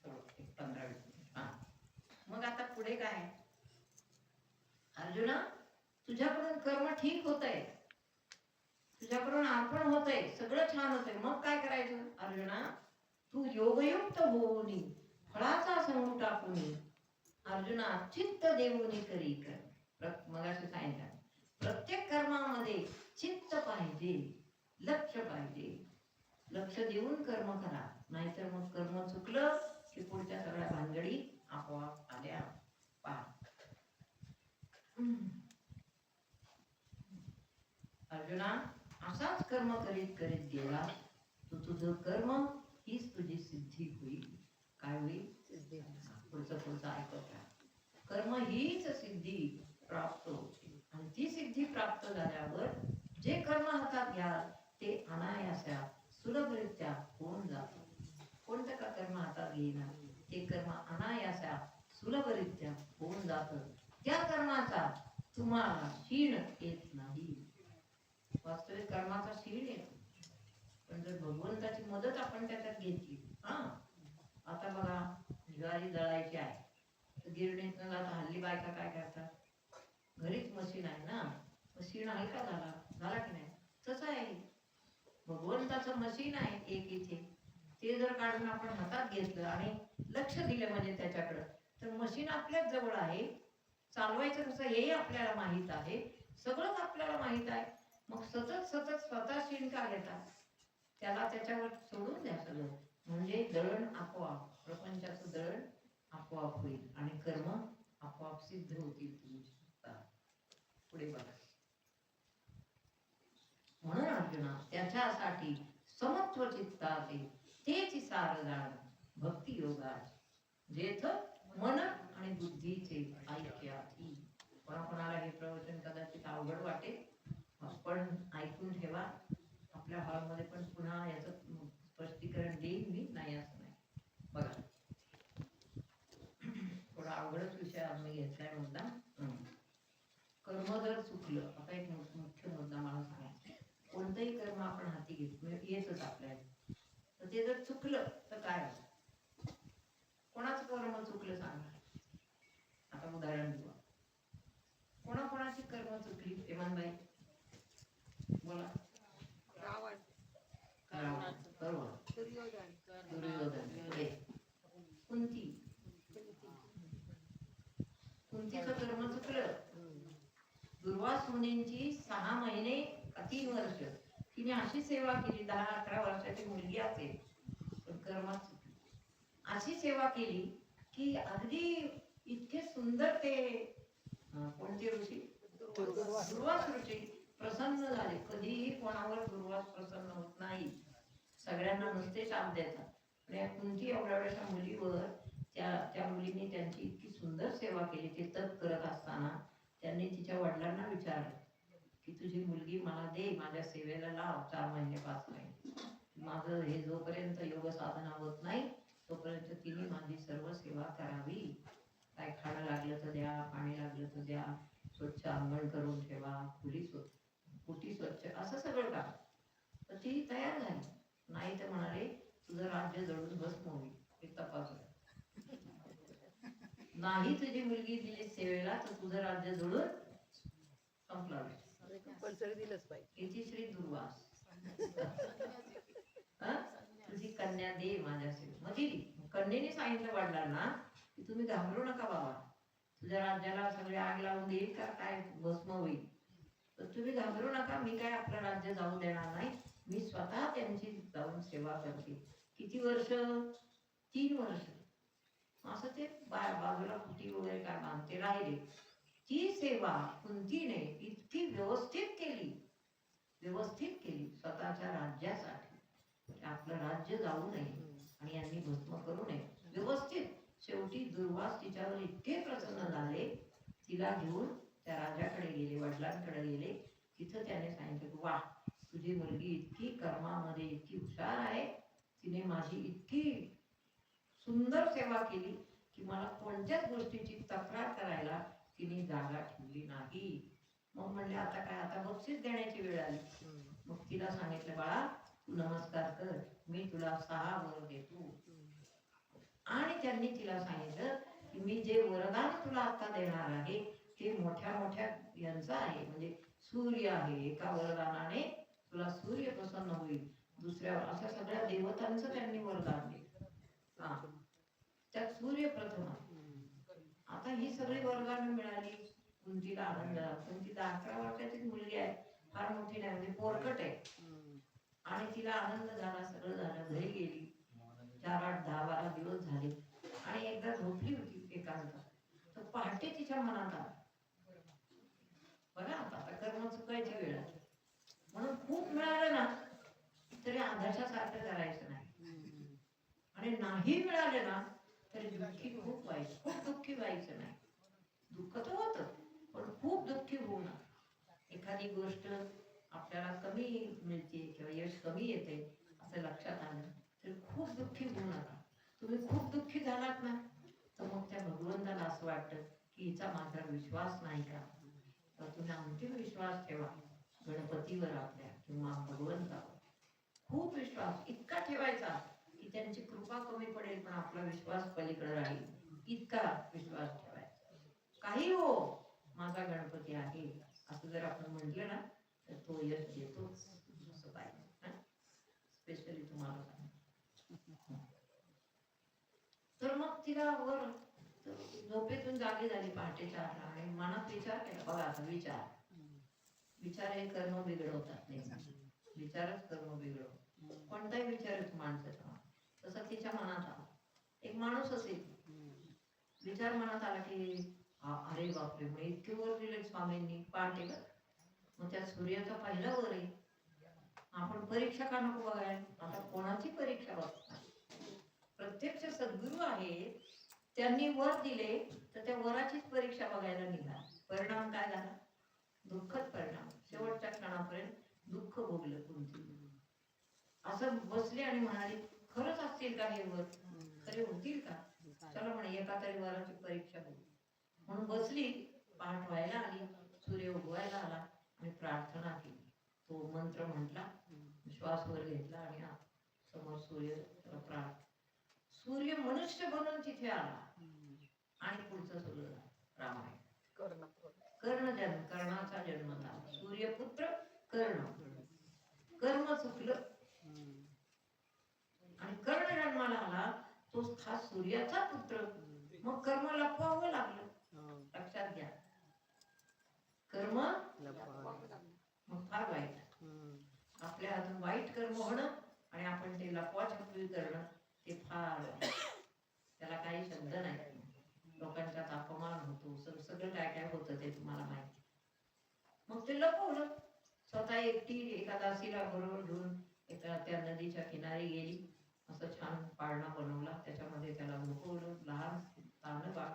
15-20 मिनिट. पुढे काय? अर्जुना, तुझ्याकडून कर्म ठीक होतंय, तुझ्याकडून अर्पण होतंय, सगळं छान होतंय, मग काय करायचं? अर्जुना, तू योगयुक्त होऊनी फळाचा संग टाकूनी अर्जुना चित्त देऊनी करी कर. मगाशी सांगितलं, प्रत्येक कर्मामध्ये चित्त पाहिजे, लक्ष पाहिजे. लक्ष देऊन कर्म करा, नाहीतर मग कर्म चुकलं की पुढच्या सगळ्या भानगडी आपोआप आल्या पार. अर्जुना, असाच कर्म करीत करीत गेला तो तुझं कर्म हीच तुझी सिद्धी होईल. काय होईल? पुढचं ऐकत राहा. कर्म हीच सिद्धी प्राप्त होते आणि ती सिद्धी प्राप्त झाल्यावर जे कर्म हातात घ्याल ते अनायासा सुलभरित्या होऊन जातं. कोणतं का कर्म हातात घेणार ते कर्म अनायासा सुलभरित्या होऊन जातं. त्या कर्माचा तुम्हाला क्षीण येत नाही. वास्तविक कर्माचा क्षीण येतो, पण जर भगवंताची मदत आपण त्याच्यात घेतली. आता बघा, ज्वारी दळायची आहे तर गिरणीतनं जाता हल्ली बायका काय करतात, घरीच मशीन आहे ना, मशीन हलका झाला की नाही? तसं आहे, भगवंताचं मशीन आहे एक इथे, ते जर काढून आपण हातात घेतलं आणि लक्ष दिलं म्हणजे त्याच्याकडं, तर मशीन आपल्याच जवळ आहे. चालवायचं कसं हेही आपल्याला माहित आहे, सगळंच आपल्याला माहित आहे. मग सतत स्वतः शीण का घेतात? त्याला त्याच्यावर सोडून द्या सगळं, म्हणजे दळण आपोआप, प्रपंचाचं दळण आपोआप होईल आणि कर्म आपोआप सिद्ध होतील तुमच्या. पुढे बघा. म्हणून अर्जुना, त्याच्यासाठी समत्व चित्ताचे तेच सार जाण भक्ती योगाचे, जेथ मन आणि बुद्धीचे ऐक्य आहे. कोणाकोणाला हे प्रवचन कदाचित अवघड वाटेल, पण ऐकून ठेवा. आपल्या हॉलमध्ये पण पुन्हा याचं स्पष्टीकरण देईन मी, नाही असं नाही. बघा, थोडा अवघडच विषय आम्ही घेतलाय मुद्दा. कर्म जर चुकलं, आता एक मुख्य मुद्दा मला सांगायचा, कोणतंही कर्म आपण हाती घेतो येतच आपल्याला, तर ते जर चुकलं तर काय होतं? कोणाचं कर्म चुकलं सांगा? आता उदाहरण देऊ, कोणाकोणाची कर्म चुकली? हेमंतबाई बोला. रावण, दुर्योधन, कुंतीचं कर्म चुकलं. दुर्वास मुनींची 6 महिने 3 वर्ष तिने अशी सेवा केली, 10-11 वर्षाची मुलगी असेल, पण कर्मात चुकली. अशी सेवा केली की अगदी इतके सुंदर ते कोणते ऋषी, दुर्वास ऋषी प्रसन्न झाले. कधीही कोणावर दुर्वास प्रसन्न होत नाही, सगळ्यांना नुसते शाप देतात. आणि कुंती एवढ्या मुलीवर त्या मुलीने त्यांची इतकी सुंदर सेवा केली. ते तप करत असताना त्यांनी तिच्या वडिलांना विचारलं की तुझी मुलगी मला दे, माझ्या सेवेला लाव 4 महिने 5 महिने. माझं हे जोपर्यंत योग साधना होत नाही तोपर्यंत तिने माझी सर्व सेवा करावी. काय खाणं लागलं तर द्या, पाणी लागलं तर द्या, स्वच्छ अंगण करून ठेवा, कुटी स्वच्छ, असं सगळं काम. तर ती तयार झाली. नाही तर म्हणाले तुझं राज्य जळून भस्म होईल, हे तपास. नाही तुझी मुलगी दिली सेवेला तर तुझं राज्य जळून संपलं. कंपल्सरी दिलंच पाहिजे. किती श्री दुर्वास, तुझी कन्या दे माझ्या सेवेत. मग दिली. कन्येने सांगितलं वडिलांना की तुम्ही घाबरू नका बाबा, तुझ्या राज्याला सगळे आग लावून देईल का काय, भस्म होईल, तर तुम्ही घाबरू नका, मी काय आपलं राज्य जाऊन देणार नाही, मी स्वतः त्यांची जाऊन सेवा करते. किती वर्ष? 3 वर्ष. असं ते बाजूला कुटी वगैरे काय बांधते राहिले. ती सेवा कुंतीने इतकी व्यवस्थित केली स्वतःच्या राज्यासाठी, आपलं राज्य जाऊ नये आणि यांनी भस्म करू नये, व्यवस्थित. शेवटी दुर्वास तिच्यावर इतके प्रसन्न झाले, तिला घेऊन त्या राजाकडे गेले, वडिलांकडे गेले. तिथं त्याने सांगितलं, वा, तुझी मुलगी इतकी कर्मामध्ये इतकी हुशार आहे, तिने माझी इतकी सुंदर सेवा केली की मला कोणत्याच गोष्टीची तक्रार करायला तिने जागा ठेवली नाही. मग म्हणले आता काय, आता बक्षीस देण्याची वेळ आली. मग तिला सांगितलं, बाळा तू नमस्कार कर, मी तुला 6 वर देतो. आणि त्यांनी तिला सांगितलं की मी जे वरदान तुला आता देणार आहे ते मोठ्या मोठ्या यांचं आहे. म्हणजे सूर्य आहे, एका वरदानाने तुला सूर्य प्रसन्न होईल, दुसऱ्या अशा सगळ्या देवतांचं त्यांनी वरदान दिलं. हा, त्यात सूर्य प्रथम आहे. आता ही सगळी वरदान मिळाली. कुंतीला आनंद, कुंती 11 वर्षाचीच मुलगी आहे, फार मोठी नाही, म्हणजे पोरकट आहे. आणि तिला आनंद झाला, सगळं झालं, घरी गेली. 4, 8, 10, 12 दिवस झाले आणि एकदा झोपली होती एकांत, तर पहाटे तिच्या मनात आलं, बघा आता कर्म चुकायची वेळ आहे. म्हणून खूप मिळालं ना तरी आधाच्या सारखं करायचं नाही, आणि नाही मिळाले ना तरी दुःखी खूप व्हायचं, खूप दुःखी व्हायचं नाही. दुःख तर होतं, पण खूप दुःखी होऊ नका. एखादी गोष्ट आपल्याला कमी मिळते किंवा यश कमी येते असं लक्षात आलं तर खूप दुःखी होऊ नका. तुम्ही खूप दुःखी झालात ना तर मग त्या भगवंताला असं वाटतं की हिचा माझा विश्वास नाही का, तर तुम्ही अंतिम विश्वास ठेवा गणपतीवर आपल्या किंवा भगवंतावर. खूप विश्वास इतका ठेवायचा की त्यांची कृपा कमी पडेल पण आपला विश्वास पलीकडे राहील, इतका विश्वास ठेवायचा. काही हो माझा गणपती आहे असं जर आपण म्हटलं ना तर तो यश देतो. असं पाहिजे, स्पेशली तुम्हाला सांग. तर मग तिला वर झोपेतून जागी झाली पहाटे 4ला आणि मनात विचार केला. बघा आता विचार हे कर्म बिघडवतात, विचारच कर्म बिघडवतात. कोणताही विचार येतो माणसाचा, तसा तिच्या मनात आला. एक माणूस असेल, विचार मनात आला की अरे बापरे, मग इतके वर दिले स्वामींनी पहाटे. मग त्या सूर्याचा पहिला वर आहे, आपण परीक्षा का नको बघायला? आता कोणाची परीक्षा बघता? प्रत्यक्ष सद्गुरू आहेत, त्यांनी वर दिले तर त्या वराचीच परीक्षा बघायला निघाला. परिणाम काय झाला? दुःखद परिणाम. शेवटच्या क्षणापर्यंत दुःख भोगलं कुंती. असं बसले आणि म्हणाले खरंच असतील का हे वर, खरे होतील का? चला म्हणे एका तरी वराची परीक्षा बघू. म्हणून बसली, पहाट व्हायला आली, सूर्य उगवायला आला आणि प्रार्थना केली. तो मंत्र म्हटला, श्वास वर घेतला आणि समोर सूर्य सूर्य मनुष्य बनून तिथे आला आणि पुढचं सगळं रामायण. कर्णाचा जन्म झाला. सूर्यपुत्र कर्ण, कर्म चुकलं आणि कर्ण जन्माला आला, तो खास सूर्याचा पुत्र. मग कर्म लपवावं लागलं. लक्षात घ्या, कर्म मग फार वाईट. आपल्या हातून वाईट कर्म होणं आणि आपण ते लपवाछपवी करणं ते फार, त्याला काही शब्द नाही. लोकांचा अपमान होतो, सगळं काय काय होतं ते तुम्हाला माहिती. मग ते लपवलं. स्वतः एकटी एकादशीला बरोबर घेऊन एका त्या नदीच्या किनारी गेली. असं छान पाळणा बनवला, त्याच्यामध्ये त्याला झोपवलं. लहान तानं बाळ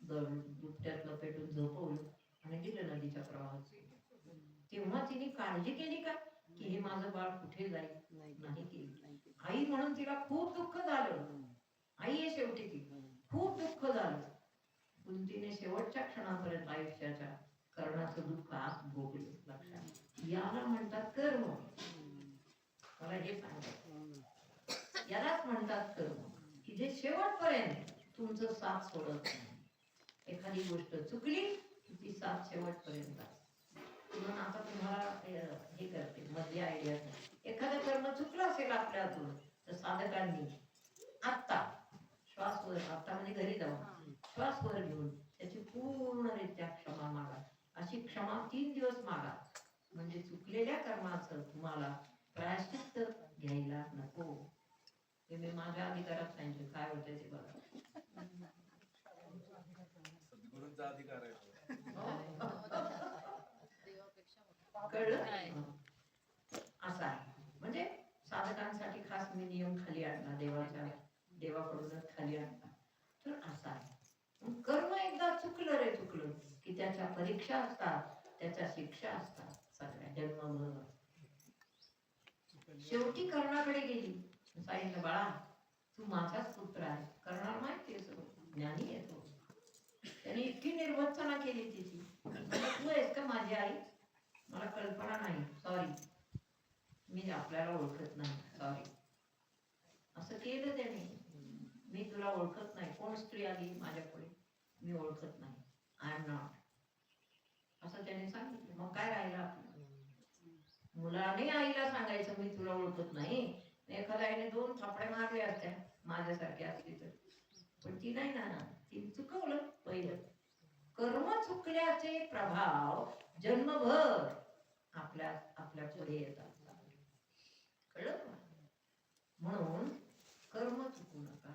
दुपट्यात लपेटून झोपवलं आणि दिलं नदीच्या प्रवाहात. तेव्हा तिने काळजी केली का की हे माझं बाळ कुठे जाईल? नाही केली. आई म्हणून तिला खूप दुःख झालं. आई आहे शेवटी ती. खूप दुःख झालं. कुंतीने शेवटच्या क्षणापर्यंत आयुष्याच्या कर्णाचं दुःख आज भोगलं. लक्षात, याला म्हणतात कर्म. मला हे सांगायचं, यालाच म्हणतात कर्म की जे शेवटपर्यंत तुमचं साथ सोडत नाही. एखादी गोष्ट चुकली की ती साथ शेवटपर्यंत. म्हणून आता तुम्हाला हे करते मधली आयडिया. एखादं कर्म चुकलं असेल आपल्या हातून तर साधकांनी आत्ता श्वास वर, आता म्हणजे घरी जाऊन श्वास वर घेऊन त्याची पूर्णरित्या क्षमा मागा. अशी क्षमा 3 दिवस मागा, म्हणजे चुकलेल्या कर्माचं तुम्हाला प्रायश्चित्त घ्यायला नको. हे मी माझ्या अधिकारात सांगितलं, काय होतं ते बघा. सद्गुरूंचा अधिकार आहे. कळलं? असा आहे. म्हणजे साधकांसाठी खास मी नियम खाली आणला, देवाकडूनच खाली आणला. तर असा आहे. कर्म एकदा चुकलं रे चुकलं की त्याच्या परीक्षा असतात, त्याच्या शिक्षा असतात सगळ्या जन्मभर. शेवटी कर्णाकडे गेली, सांगितलं बाळा तू माझाच पुत्र आहे. कर्णाला माहिती आहे, ज्ञानी आहे तो. त्याने इतकी निर्वचना केली तिची, तू आहेस का माझी आई? मला कल्पना नाही, सॉरी, मी आपल्याला ओळखत नाही, सॉरी. असं केलं त्याने. मी तुला ओळखत नाही. कोण स्त्री आली माझ्या पुढे, मी ओळखत नाही. आय एम नॉट असं त्याने सांगितलं. मग काय राहिलं आपलं? मुलाने आईला सांगायचं मी तुला ओळखत नाही. एखाद्या आईने 2 थापड्या मारल्या असत्या माझ्यासारख्या असली तर, पण ती नाही ना, ती चुकवलं पहिलं. कर्म चुकल्याचे प्रभाव जन्मभर आपल्या आपल्या पुढे येतात. कळलं का? म्हणून कर्म चुकू नका.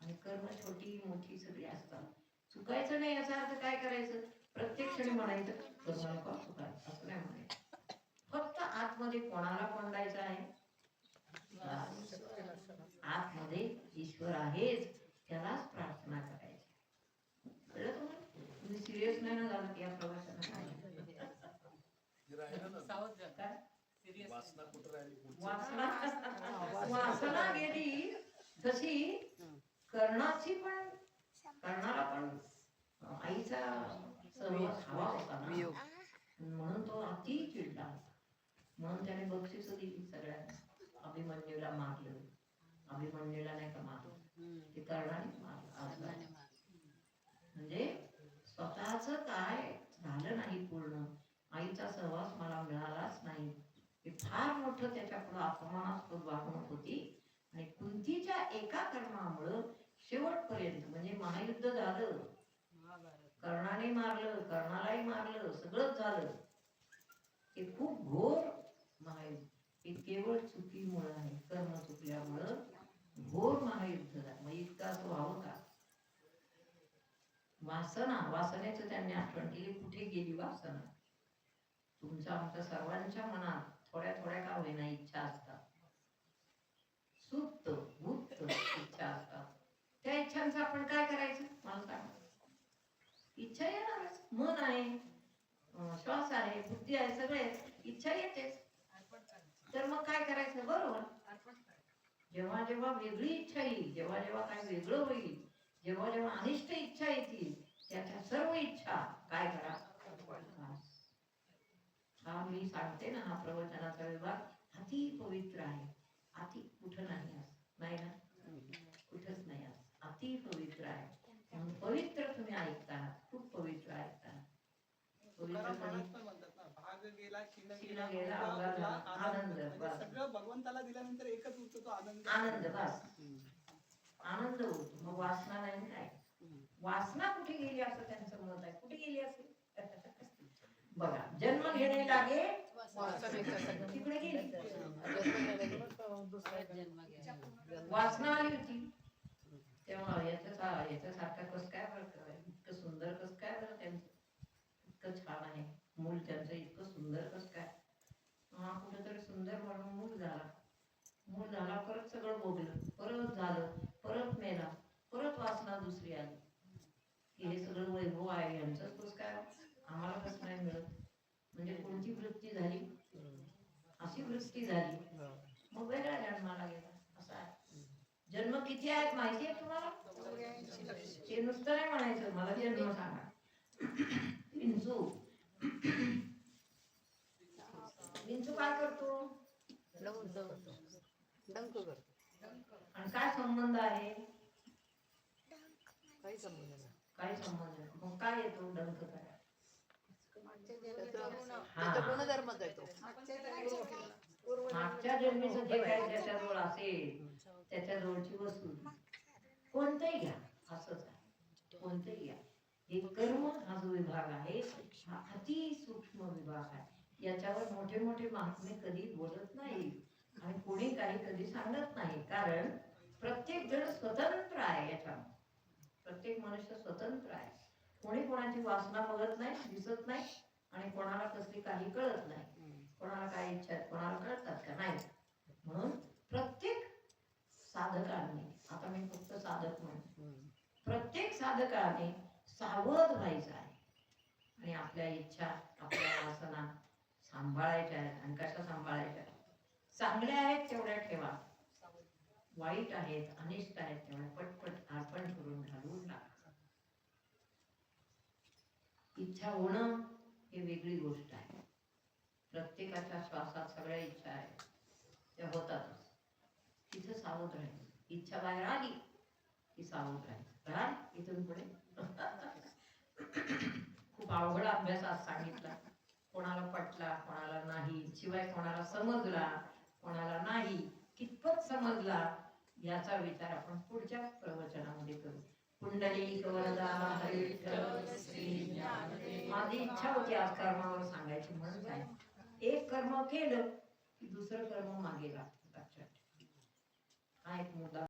आणि कर्म छोटी मोठी सगळी असतात. चुकायचं नाही याचा अर्थ काय करायचं? प्रत्येक क्षणी म्हणायचं कर्म नको चुकायचं असं नाही म्हणायचं. फक्त आतमध्ये कोणाला कोंडायचं आहे? आतमध्ये ईश्वर आहेच, त्यालाच प्रार्थना करायची. कळलं तुम्हाला? तुम्ही सिरियस नाही ना झालं या प्रवासाला? हे राहिलं ना, काय? वासना कुठं राहिली पुढचं? वासना गेली तशी कर्णाची पण, कर्णाला पण आईचा सहवास हवा होता ना, म्हणून तो अति चिडला होता. म्हणून त्याने बक्षीस दिली सगळ्यांना. अभिमन्यूला मारलं, अभिमन्यूला नाही का मारलं, ते कर्णाने मारलं. म्हणजे स्वतःच काय झालं नाही पूर्ण, आईचा सहवास मला मिळालाच नाही, हे फार मोठं त्याच्यापुढे अपमानास्पद वागणूक होती. आणि कुंतीच्या एका कर्मामुळं शेवटपर्यंत, म्हणजे महायुद्ध झालं, कर्णाने मारलं, कर्णालाही मारलं, सगळंच झालं, हे खूप घोर महायुद्ध. हे केवळ चुकीमुळे आहे, कर्म चुकल्यामुळं घोर महायुद्ध झालं. मग इतकं असं व्हावं का? वासना, वासनेचं त्यांनी आठवण केली. कुठे गेली वासना? तुमच्या आमच्या सर्वांच्या मनात थोड्या थोड्या का होईना इच्छा असतात, सुप्त गुप्त इच्छा असतात. त्या इच्छांचं आपण काय करायचं मला सांगा? इच्छा येणारच. मन आहे, श्वास आहे, बुद्धी आहे, सगळे इच्छा येतेच. तर मग काय करायचं? बरोबर, जेव्हा जेव्हा वेगळी इच्छा येईल, जेव्हा जेव्हा काय वेगळं होईल, जेव्हा जेव्हा अनिष्ट इच्छा येतील, त्याच्या सर्व इच्छा काय करा? हा मी सांगते ना, हा प्रवचनाचा विभाग अति पवित्र आहे. अति कुठं नाही नाही ना, कुठंच नाही. अति पवित्र आहे. म्हणून पवित्र तुम्ही ऐकता, खूप पवित्र ऐकता. भाग गेला, क्षीण गेला, गेला, आनंद. सगळं भगवंताला दिल्यानंतर एकच उरतो तो आनंद. आनंद, बस आनंद होतो. मग वासना नाही. काय वासना कुठे गेली असं त्यांचं मत आहे? कुठे गेली असेल बघा. जन्म घेणे लागे तिकडे गेली, वासना आली होती. तेव्हा याच्यासारखा कस काय बरं, इतकं सुंदर कस काय बरं त्यांचं, इतकं छान आहे मूल त्यांचं, इतकं सुंदर कस काय? हा कुठेतरी सुंदर म्हणून मूल झाला, मूल झाला, परत सगळं भोगलं, परत झालं, परत मेला, परत वासना दुसरी आली की हे सगळं वैभव आहे यांचंच कस काय आम्हाला कसं नाही मिळत? म्हणजे कोणती वृत्ती झाली? अशी वृत्ती झाली. मग वेगळ्या जन्माला गेला. असं आहे. जन्म किती आहेत माहिती आहे तुम्हाला? ते नुसतं नाही म्हणायचं मला जन्म सांगा. विंचू, विंचू काय करतो? आणि काय संबंध आहे? काही संबंध नाही. मग काय येतो डंक काय? गुणधर्मच येतो. मागच्या जन्मीचं जे काही त्याच्याजवळ असेल, त्याच्याजवळची वस्तू कोणतंही घ्या, असंच आहे, कोणतंही घ्या. हे कर्म हा जो विभाग आहे हा अति सूक्ष्म विभाग आहे. याच्यावर मोठे मोठे महात्मे कधी बोलत नाही आणि कोणी काही कधी सांगत नाही. कारण प्रत्येक जण स्वतंत्र आहे. याच्यावर प्रत्येक मनुष्य स्वतंत्र आहे. कोणी कोणाची वासना बघत नाही, दिसत नाही, आणि कोणाला कसली काही कळत नाही. कोणाला काय इच्छा आहेत, कोणाला कळतात का? नाही. म्हणून प्रत्येक साधकाने, आता मी फक्त साधक म्हणतो, प्रत्येक साधकाने सावध व्हायचं आहे आणि आपल्या इच्छा, आपल्या वासना सांभाळायच्या आहेत. आणि कशा सांभाळायच्या? चांगल्या आहेत तेवढ्या ठेवा, वाईट आहेत, अनिष्ट आहेत तेवढ्या पटपट अर्पण करून घालवून टाका. इच्छा होणं ही वेगळी गोष्ट आहे. प्रत्येकाच्या श्वासात सगळ्या इच्छा आहेत, त्या होतातच. तिथं सावध राहायचं. इच्छा बाहेर आली की सावध राहायचं. राहाल इथून पुढे. खूप अवघड अभ्यास आज सांगितला. कोणाला पटला, कोणाला नाही, शिवाय कोणाला समजला, कोणाला नाही, कितपत समजला याचा विचार आपण पुढच्या प्रवचनामध्ये करू. पुंडलिक वरदा हरी विठ्ठल श्री ज्ञानदेव. माझी इच्छा होती आज कर्मावर सांगायची म्हणून सांगितलं. एक कर्म केलं की दुसरं कर्म मागे लागतं. लक्षात ठेवा. हा एक मुद्दा